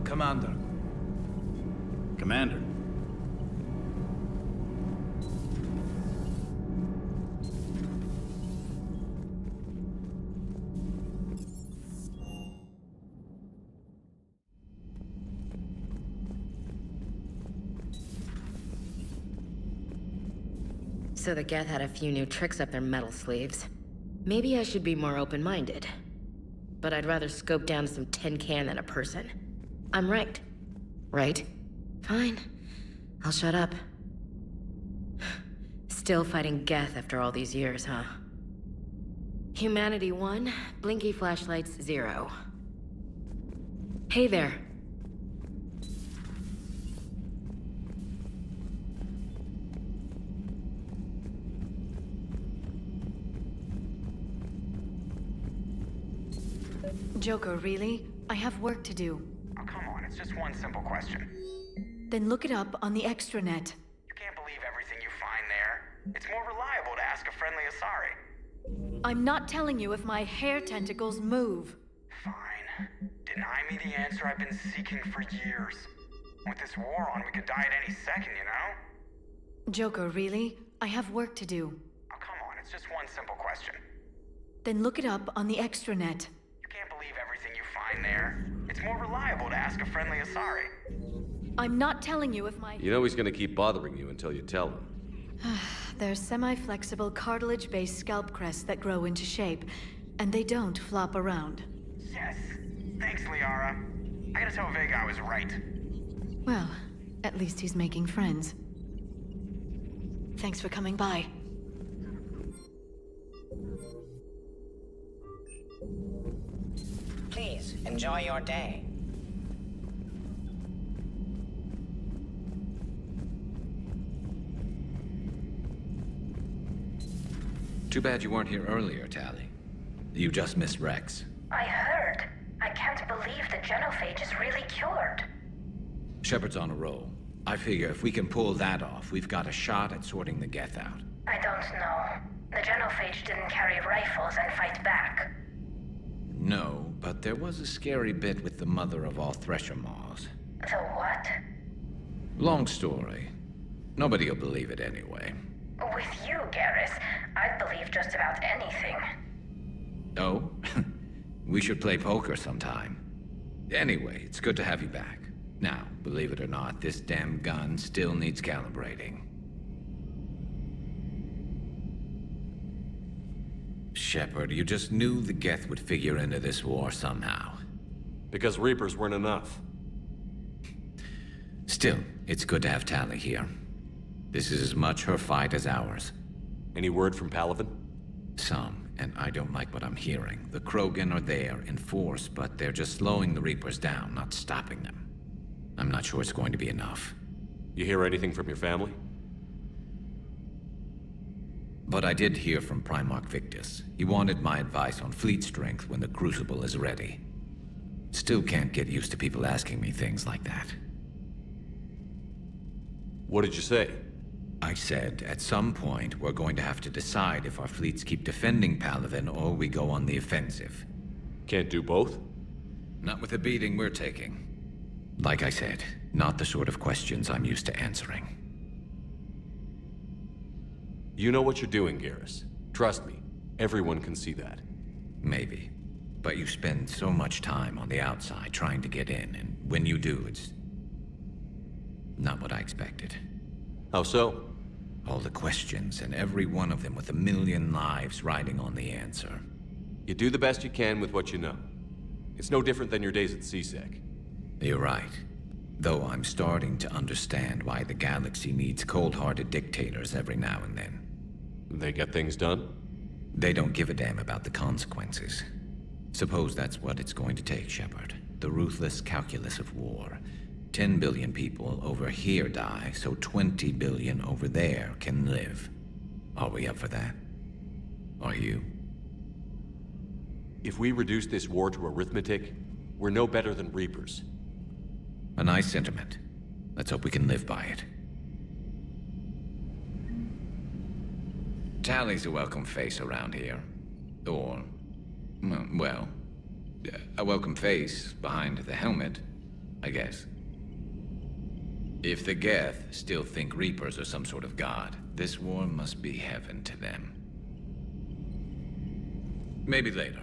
Commander. Commander. So the Geth had a few new tricks up their metal sleeves. Maybe I should be more open-minded. But I'd rather scope down some tin can than a person. I'm right. Right? Fine. I'll shut up. Still fighting Geth after all these years, huh? Humanity 1, blinky flashlights 0. Hey there. Joker, really? I have work to do. Oh, come on, it's just one simple question. Then look it up on the extranet. You can't believe everything you find there. It's more reliable to ask a friendly Asari. I'm not telling you if my hair tentacles move. Fine. Deny me the answer I've been seeking for years. With this war on, we could die at any second, you know? Joker, really? I have work to do. Oh, come on, it's just one simple question. Then look it up on the extranet. You can't believe everything you find there. It's more reliable to ask a friendly Asari. I'm not telling you if my... You know he's gonna keep bothering you until you tell him. They're semi-flexible cartilage-based scalp crests that grow into shape, and they don't flop around. Yes. Thanks, Liara. I gotta tell Vega I was right. Well, at least he's making friends. Thanks for coming by. Please, enjoy your day. Too bad you weren't here earlier, Tally. You just missed Rex. I heard. I can't believe the genophage is really cured. Shepard's on a roll. I figure if we can pull that off, we've got a shot at sorting the Geth out. I don't know. The genophage didn't carry rifles and fight back. No, but there was a scary bit with the mother of all Thresher Maws. The what? Long story. Nobody'll believe it anyway. With you, Garrus, I'd believe just about anything. Oh? We should play poker sometime. Anyway, it's good to have you back. Now, believe it or not, this damn gun still needs calibrating. Shepard, you just knew the Geth would figure into this war somehow. Because Reapers weren't enough. Still, it's good to have Tally here. This is as much her fight as ours. Any word from Palaven? Some, and I don't like what I'm hearing. The Krogan are there in force, but they're just slowing the Reapers down, not stopping them. I'm not sure it's going to be enough. You hear anything from your family? But I did hear from Primarch Victus. He wanted my advice on fleet strength when the Crucible is ready. Still can't get used to people asking me things like that. What did you say? I said, at some point, we're going to have to decide if our fleets keep defending Palaven or we go on the offensive. Can't do both? Not with the beating we're taking. Like I said, not the sort of questions I'm used to answering. You know what you're doing, Garrus. Trust me, everyone can see that. Maybe. But you spend so much time on the outside trying to get in, and when you do, it's not what I expected. How so? All the questions, and every one of them with a million lives riding on the answer. You do the best you can with what you know. It's no different than your days at CSEC. You're right. Though I'm starting to understand why the galaxy needs cold-hearted dictators every now and then. They get things done? They don't give a damn about the consequences. Suppose that's what it's going to take, Shepard. The ruthless calculus of war. 10 billion people over here die, so 20 billion over there can live. Are we up for that? Are you? If we reduce this war to arithmetic, we're no better than Reapers. A nice sentiment. Let's hope we can live by it. Tally's a welcome face around here. Or, well, a welcome face behind the helmet, I guess. If the Geth still think Reapers are some sort of god, this war must be heaven to them. Maybe later.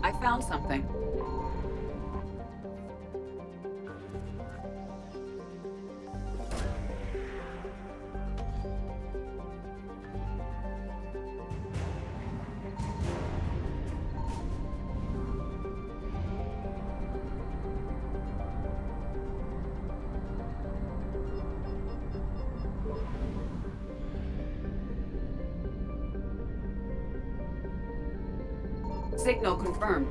I found something. Signal confirmed.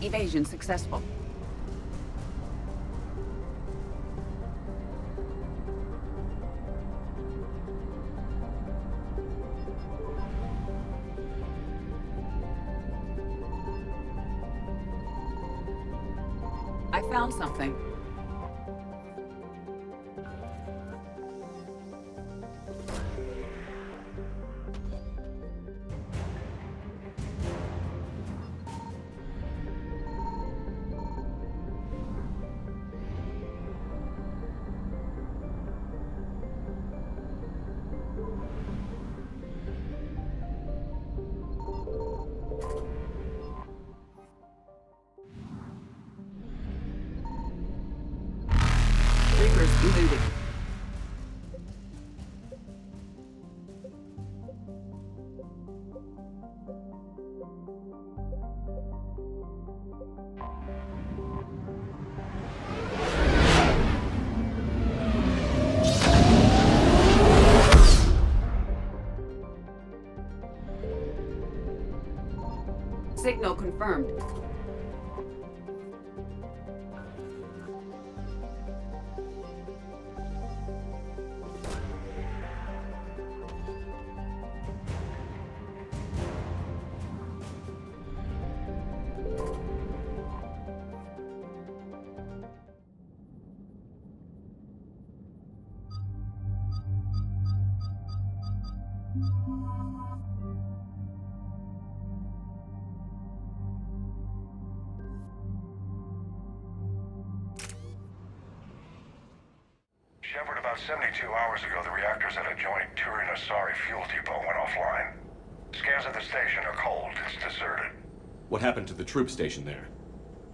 Evasion successful. I found something. Reapers eluded. Signal confirmed. Shepard, about 72 hours ago, the reactors at adjoining Turin-Asari fuel depot went offline. Scans at the station are cold. It's deserted. What happened to the troop station there?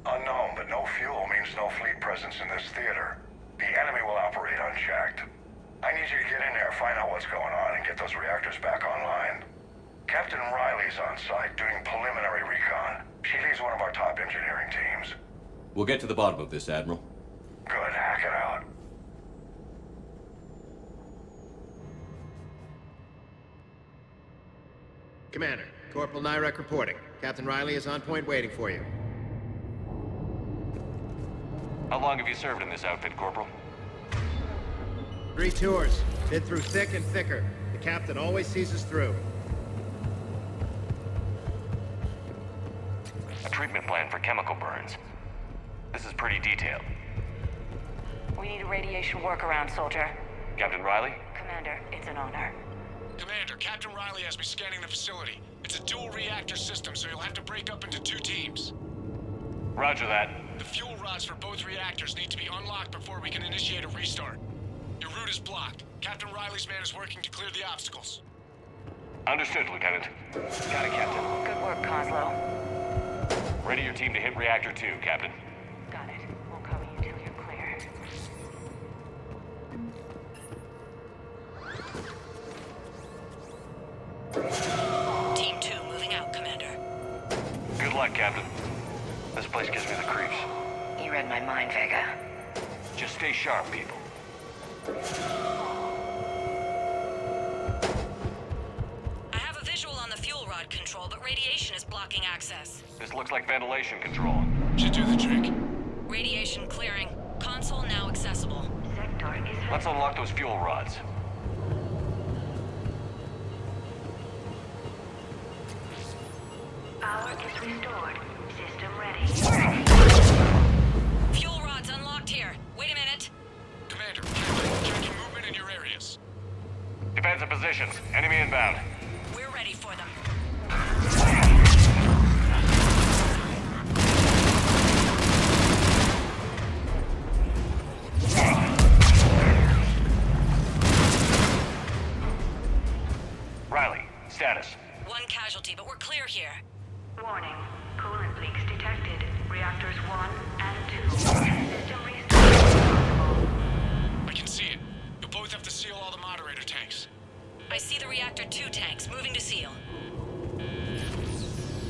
Unknown, but no fuel means no fleet presence in this theater. The enemy will operate unchecked. I need you to get in there, find out what's going on, and get those reactors back online. Captain Riley's on site doing preliminary recon. She leads one of our top engineering teams. We'll get to the bottom of this, Admiral. Good, hack it out. Commander, Corporal Nyrek reporting. Captain Riley is on point waiting for you. How long have you served in this outfit, Corporal? 3 tours. Been through thick and thicker. The captain always sees us through. A treatment plan for chemical burns. This is pretty detailed. We need a radiation workaround, soldier. Captain Riley? Commander, it's an honor. Commander, Captain Riley has me scanning the facility. It's a dual reactor system, so you'll have to break up into 2 teams. Roger that. The fuel rods for both reactors need to be unlocked before we can initiate a restart. Your route is blocked. Captain Riley's man is working to clear the obstacles. Understood, Lieutenant. Got it, Captain. Good work, Coslow. Ready your team to hit Reactor 2, Captain. Got it. We'll cover you till you're clear. Team 2 moving out, Commander. Good luck, Captain. This place gives me the creeps. You read my mind, Vega. Just stay sharp, people. I have a visual on the fuel rod control, but radiation is blocking access. This looks like ventilation control. Should do the trick. Radiation clearing. Console now accessible. Let's unlock those fuel rods. Power is restored. System ready. Fuel rods unlocked here. Wait a minute. Commander, checking movement in your areas. Defensive positions. Enemy inbound. We're ready for them. clear here. Warning. Coolant leaks detected. Reactors 1 and 2. System restart. I can see it. You'll both have to seal all the moderator tanks. I see the reactor 2 tanks moving to seal.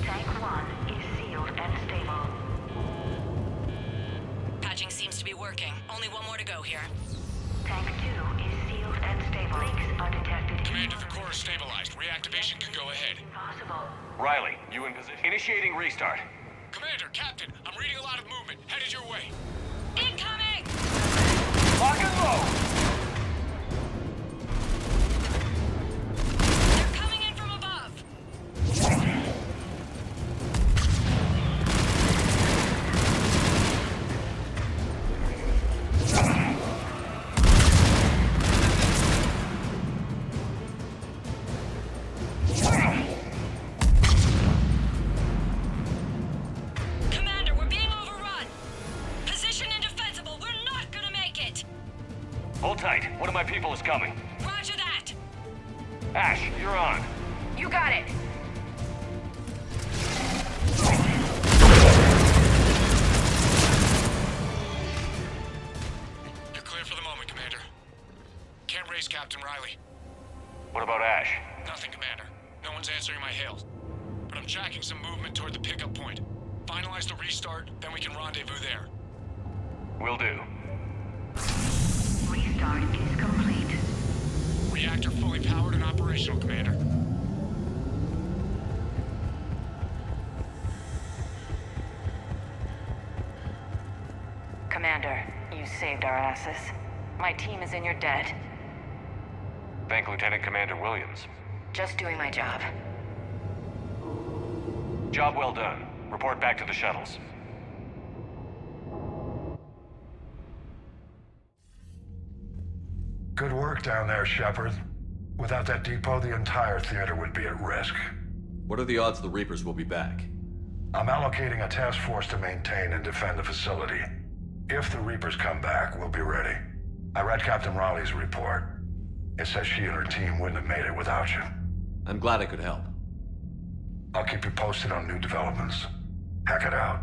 Tank 1 is sealed and stable. Patching seems to be working. Only one more to go here. Tank 2 is sealed and stable. Leaks are detected. Commander, the core is stabilized. Reactivation can go ahead. Impossible. Riley, you in position? Initiating restart. Commander, Captain, I'm reading a lot of movement. Headed your way. Incoming! Lock and load! They're coming in from above! Commander, we're being overrun! Position indefensible, we're not gonna make it! Hold tight. One of my people is coming. Roger that! Ash, you're on. You got it! You're clear for the moment, Commander. Can't raise Captain Riley. What about Ash? Nothing, Commander. No one's answering my hails. But I'm tracking some movement toward the pickup point. Finalize the restart, then we can rendezvous there. Will do. Restart is complete. Reactor fully powered and operational, Commander. Commander, you saved our asses. My team is in your debt. Thank Lieutenant Commander Williams. Just doing my job. Job well done. Report back to the shuttles. Good work down there, Shepard. Without that depot, the entire theater would be at risk. What are the odds the Reapers will be back? I'm allocating a task force to maintain and defend the facility. If the Reapers come back, we'll be ready. I read Captain Raleigh's report. It says she and her team wouldn't have made it without you. I'm glad I could help. I'll keep you posted on new developments. Hack it out.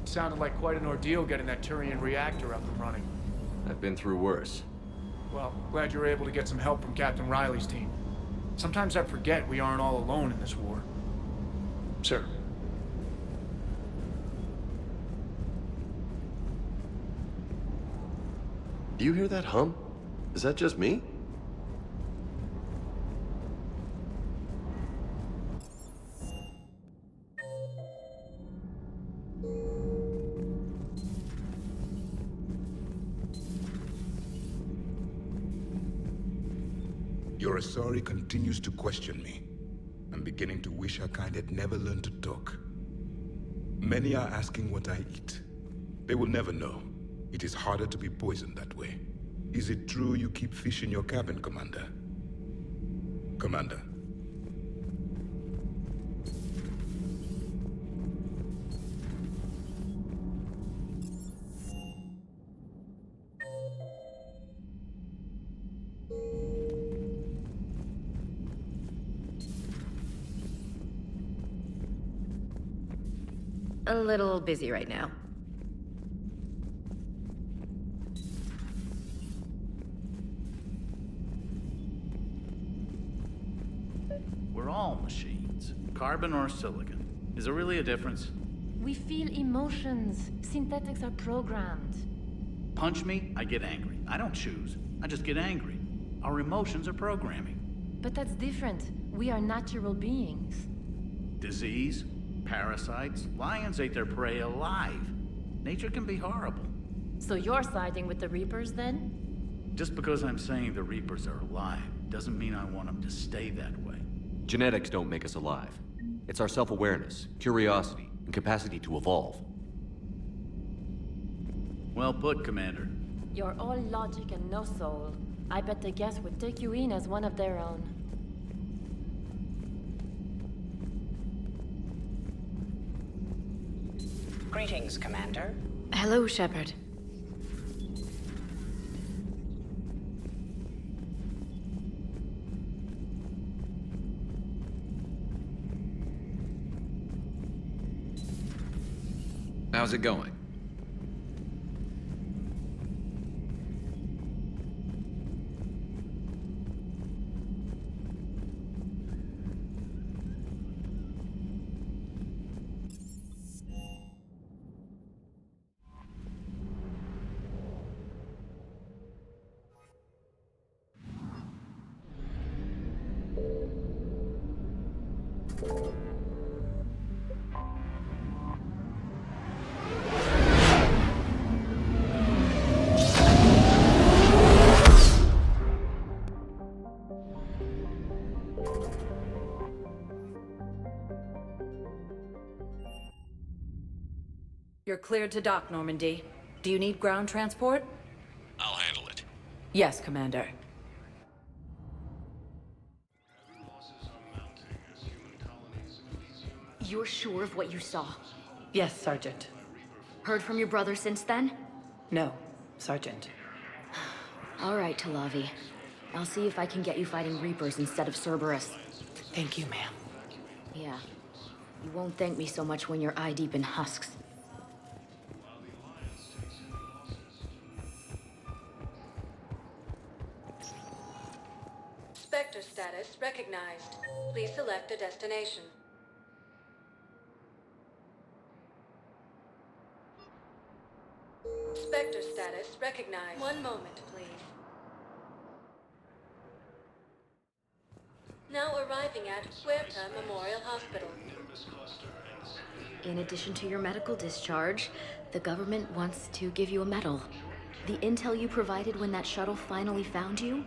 Sounded like quite an ordeal getting that Turian reactor up and running. I've been through worse. Well, glad you were able to get some help from Captain Riley's team. Sometimes I forget we aren't all alone in this war. Sir. Do you hear that hum? Is that just me? Your Asari continues to question me. I'm beginning to wish her kind had never learned to talk. Many are asking what I eat. They will never know. It is harder to be poisoned that way. Is it true you keep fish in your cabin, Commander? Commander. A little busy right now. We're all machines. Carbon or silicon. Is there really a difference? We feel emotions. Synthetics are programmed. Punch me, I get angry. I don't choose. I just get angry. Our emotions are programming. But that's different. We are natural beings. Disease, parasites, lions ate their prey alive. Nature can be horrible. So you're siding with the Reapers, then? Just because I'm saying the Reapers are alive doesn't mean I want them to stay that way. Genetics don't make us alive. It's our self-awareness, curiosity, and capacity to evolve. Well put, Commander. You're all logic and no soul. I bet the Geth would take you in as one of their own. Greetings, Commander. Hello, Shepard. How's it going? You're cleared to dock, Normandy. Do you need ground transport? I'll handle it. Yes, Commander. You're sure of what you saw? Yes, Sergeant. Heard from your brother since then? No, Sergeant. All right, Talavi. I'll see if I can get you fighting Reapers instead of Cerberus. Thank you, ma'am. Yeah. You won't thank me so much when you're eye-deep in husks. Spectre status recognized. Please select a destination. Spectre status recognized. One moment, please. Now arriving at Huerta Memorial Hospital. In addition to your medical discharge, the government wants to give you a medal. The intel you provided when that shuttle finally found you,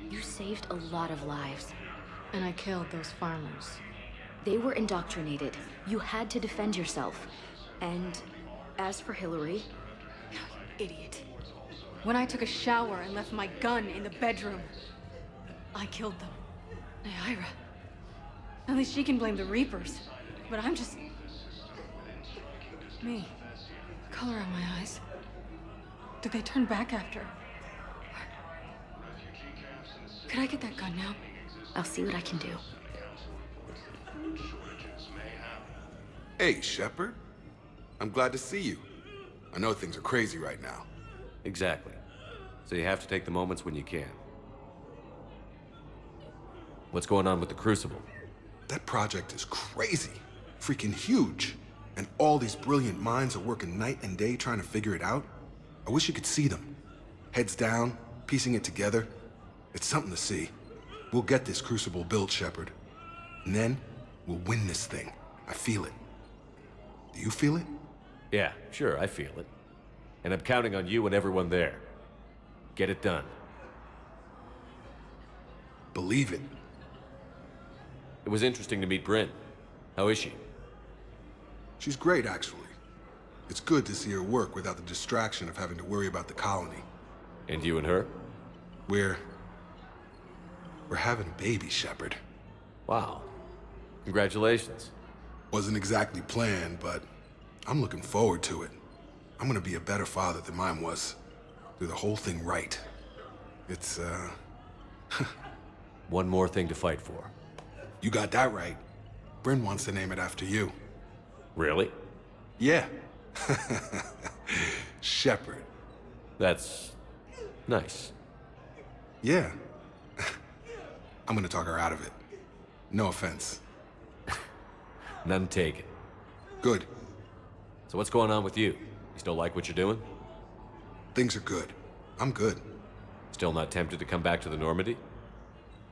you saved a lot of lives. And I killed those farmers. They were indoctrinated. You had to defend yourself. And as for Hillary... Idiot. When I took a shower and left my gun in the bedroom, I killed them. Naira. At least she can blame the Reapers. But I'm just... me. Color on my eyes. Did they turn back after? Could I get that gun now? I'll see what I can do. Hey, Shepard. I'm glad to see you. I know things are crazy right now. Exactly. So you have to take the moments when you can. What's going on with the Crucible? That project is crazy. Freaking huge. And all these brilliant minds are working night and day trying to figure it out. I wish you could see them. Heads down, piecing it together. It's something to see. We'll get this Crucible built, Shepard. And then, we'll win this thing. I feel it. Do you feel it? Yeah, sure, I feel it. And I'm counting on you and everyone there. Get it done. Believe it. It was interesting to meet Bryn. How is she? She's great, actually. It's good to see her work without the distraction of having to worry about the colony. And you and her? We're having a baby, Shepard. Wow. Congratulations. Wasn't exactly planned, but I'm looking forward to it. I'm gonna be a better father than mine was. Do the whole thing right. It's, One more thing to fight for. You got that right. Bryn wants to name it after you. Really? Yeah. Shepard. That's... nice. Yeah. I'm gonna talk her out of it. No offense. None taken. Good. So what's going on with you? You still like what you're doing? Things are good. I'm good. Still not tempted to come back to the Normandy?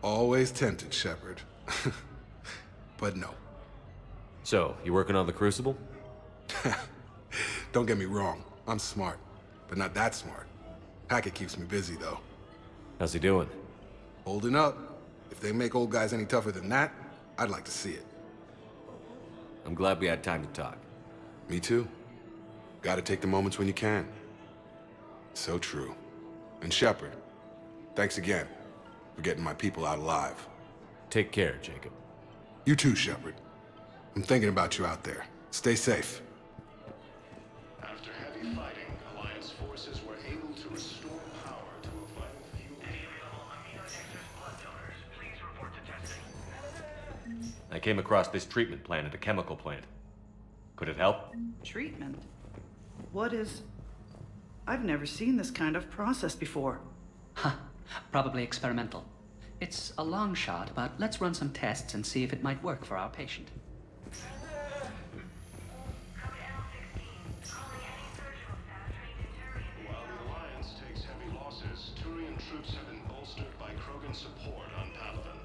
Always tempted, Shepard. But no. So, you working on the Crucible? Don't get me wrong. I'm smart, but not that smart. Hackett keeps me busy, though. How's he doing? Holding up. If they make old guys any tougher than that, I'd like to see it. I'm glad we had time to talk. Me too. Gotta take the moments when you can. So true. And Shepard, thanks again for getting my people out alive. Take care, Jacob. You too, Shepard. I'm thinking about you out there. Stay safe. After heavy fighting, Alliance forces were able to restore power to a vital fuel. I came across this treatment plant at a chemical plant. Could it help? Treatment? What is... I've never seen this kind of process before. Huh. Probably experimental. It's a long shot, but let's run some tests and see if it might work for our patient. While the Alliance takes heavy losses, Turian troops have been bolstered by Krogan support on Palaven.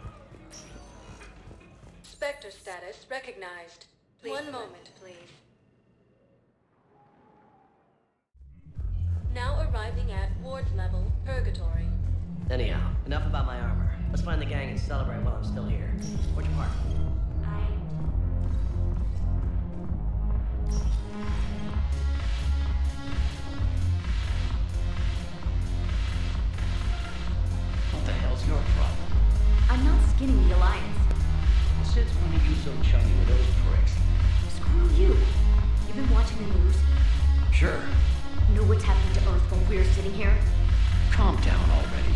Spectre status recognized. One moment, please. Now arriving at Ward's level, Purgatory. Anyhow, enough about my armor. Let's find the gang and celebrate while I'm still here. Where's your party? What the hell's your problem? I'm not skinning the Alliance. Since when are you so chummy with those pricks? Screw you. You've been watching the news? Sure. Know what's happening to Earth while we're sitting here? Calm down already.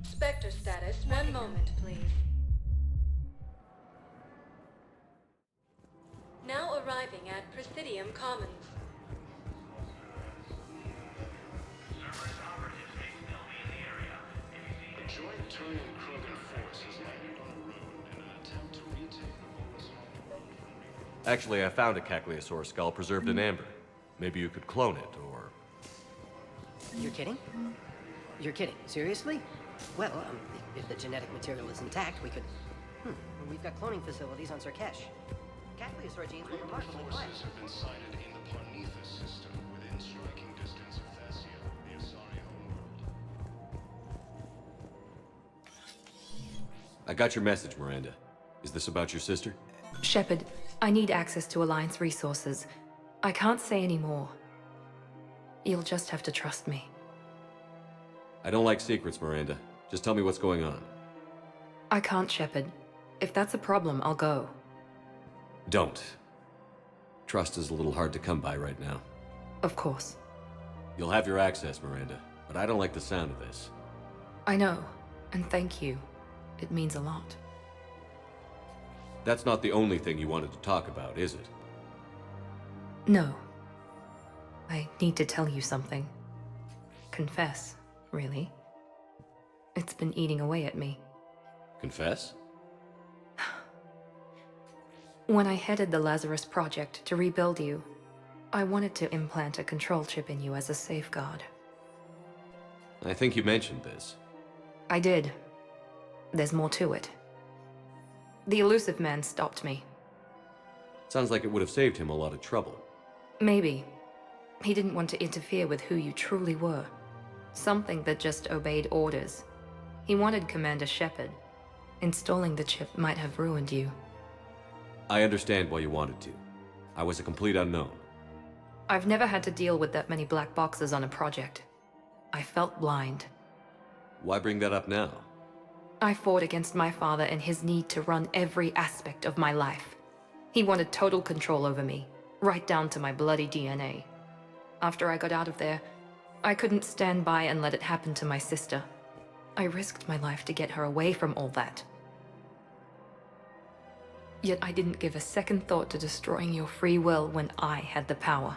Spectre status. One moment, please. Now arriving at Presidium Commons. A joint Turian-Krogan force has landed on a road in an attempt to retake the Boris. Actually, I found a Cagliasaur skull preserved in amber. Maybe you could clone it, or... You're kidding? You're kidding. Seriously? Well, if the genetic material is intact, we could... We've got cloning facilities on Sarkesh. Cagliasaur genes were remarkably quiet. Forces have been sighted in the Parnithus system within striking distance of Thessia, the Asari homeworld. I got your message, Miranda. Is this about your sister? Shepard, I need access to Alliance resources. I can't say any more. You'll just have to trust me. I don't like secrets, Miranda. Just tell me what's going on. I can't, Shepard. If that's a problem, I'll go. Don't. Trust is a little hard to come by right now. Of course. You'll have your access, Miranda, but I don't like the sound of this. I know, and thank you. It means a lot. That's not the only thing you wanted to talk about, is it? No. I need to tell you something. Confess, really. It's been eating away at me. Confess? When I headed the Lazarus Project to rebuild you, I wanted to implant a control chip in you as a safeguard. I think you mentioned this. I did. There's more to it. The elusive man stopped me. Sounds like it would have saved him a lot of trouble. Maybe. He didn't want to interfere with who you truly were. Something that just obeyed orders. He wanted Commander Shepard. Installing the chip might have ruined you. I understand why you wanted to. I was a complete unknown. I've never had to deal with that many black boxes on a project. I felt blind. Why bring that up now? I fought against my father and his need to run every aspect of my life. He wanted total control over me, right down to my bloody DNA. After I got out of there, I couldn't stand by and let it happen to my sister. I risked my life to get her away from all that. Yet I didn't give a second thought to destroying your free will when I had the power.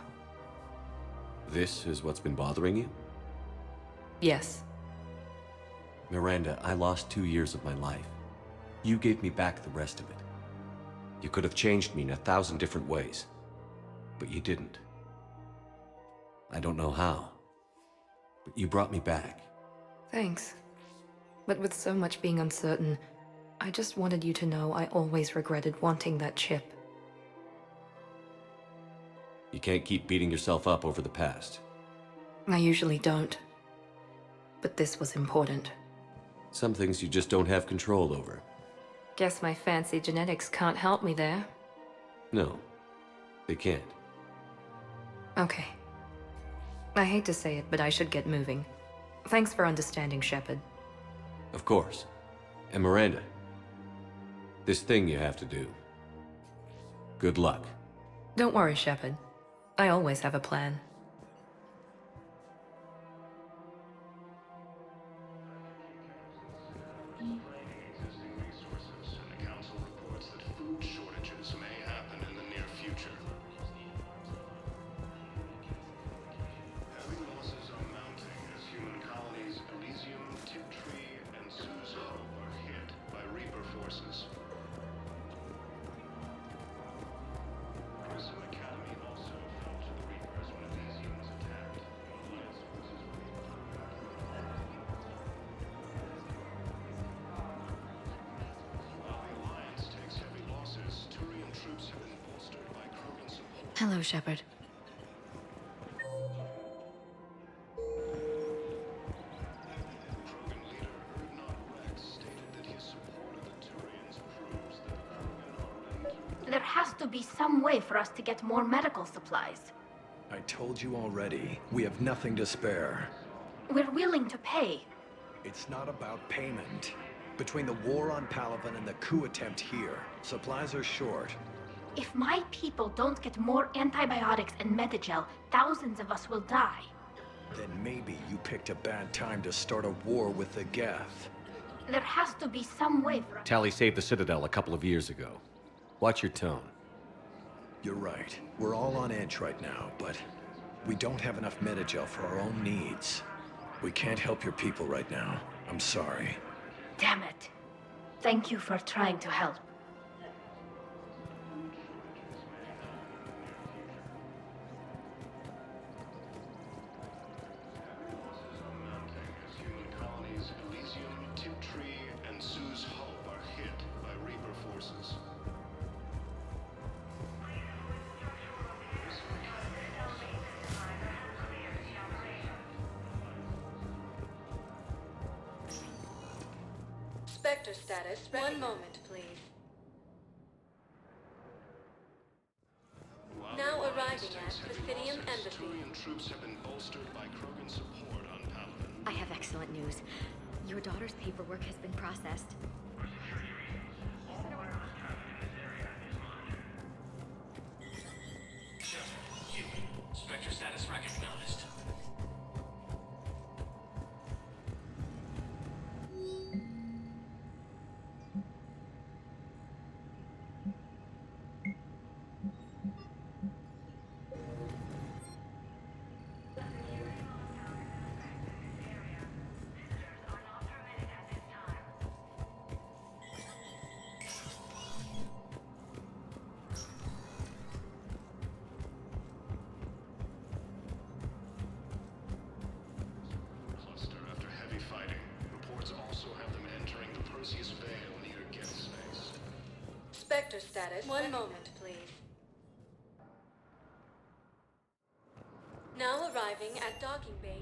This is what's been bothering you? Yes. Miranda, I lost 2 years of my life. You gave me back the rest of it. You could have changed me in 1,000 different ways, but you didn't. I don't know how, but you brought me back. Thanks. But with so much being uncertain, I just wanted you to know I always regretted wanting that chip. You can't keep beating yourself up over the past. I usually don't. But this was important. Some things you just don't have control over. Guess my fancy genetics can't help me there. No, they can't. Okay. I hate to say it, but I should get moving. Thanks for understanding, Shepard. Of course. And Miranda, this thing you have to do. Good luck. Don't worry, Shepard. I always have a plan. Hello, Shepard. There has to be some way for us to get more medical supplies. I told you already, we have nothing to spare. We're willing to pay. It's not about payment. Between the war on Palaven and the coup attempt here, supplies are short. If my people don't get more antibiotics and Medigel, thousands of us will die. Then maybe you picked a bad time to start a war with the Geth. There has to be some way for us. Tally saved the Citadel a couple of years ago. Watch your tone. You're right. We're all on edge right now, but we don't have enough Medigel for our own needs. We can't help your people right now. I'm sorry. Damn it. Thank you for trying to help. Spectre status. One moment, please. Now arriving at Presidium Embassy. Troops have been bolstered by Krogan support on Palaven. I have excellent news. Your daughter's paperwork has been processed. Spectre status recognized. Spectre status. One moment, please. Now arriving at docking bay.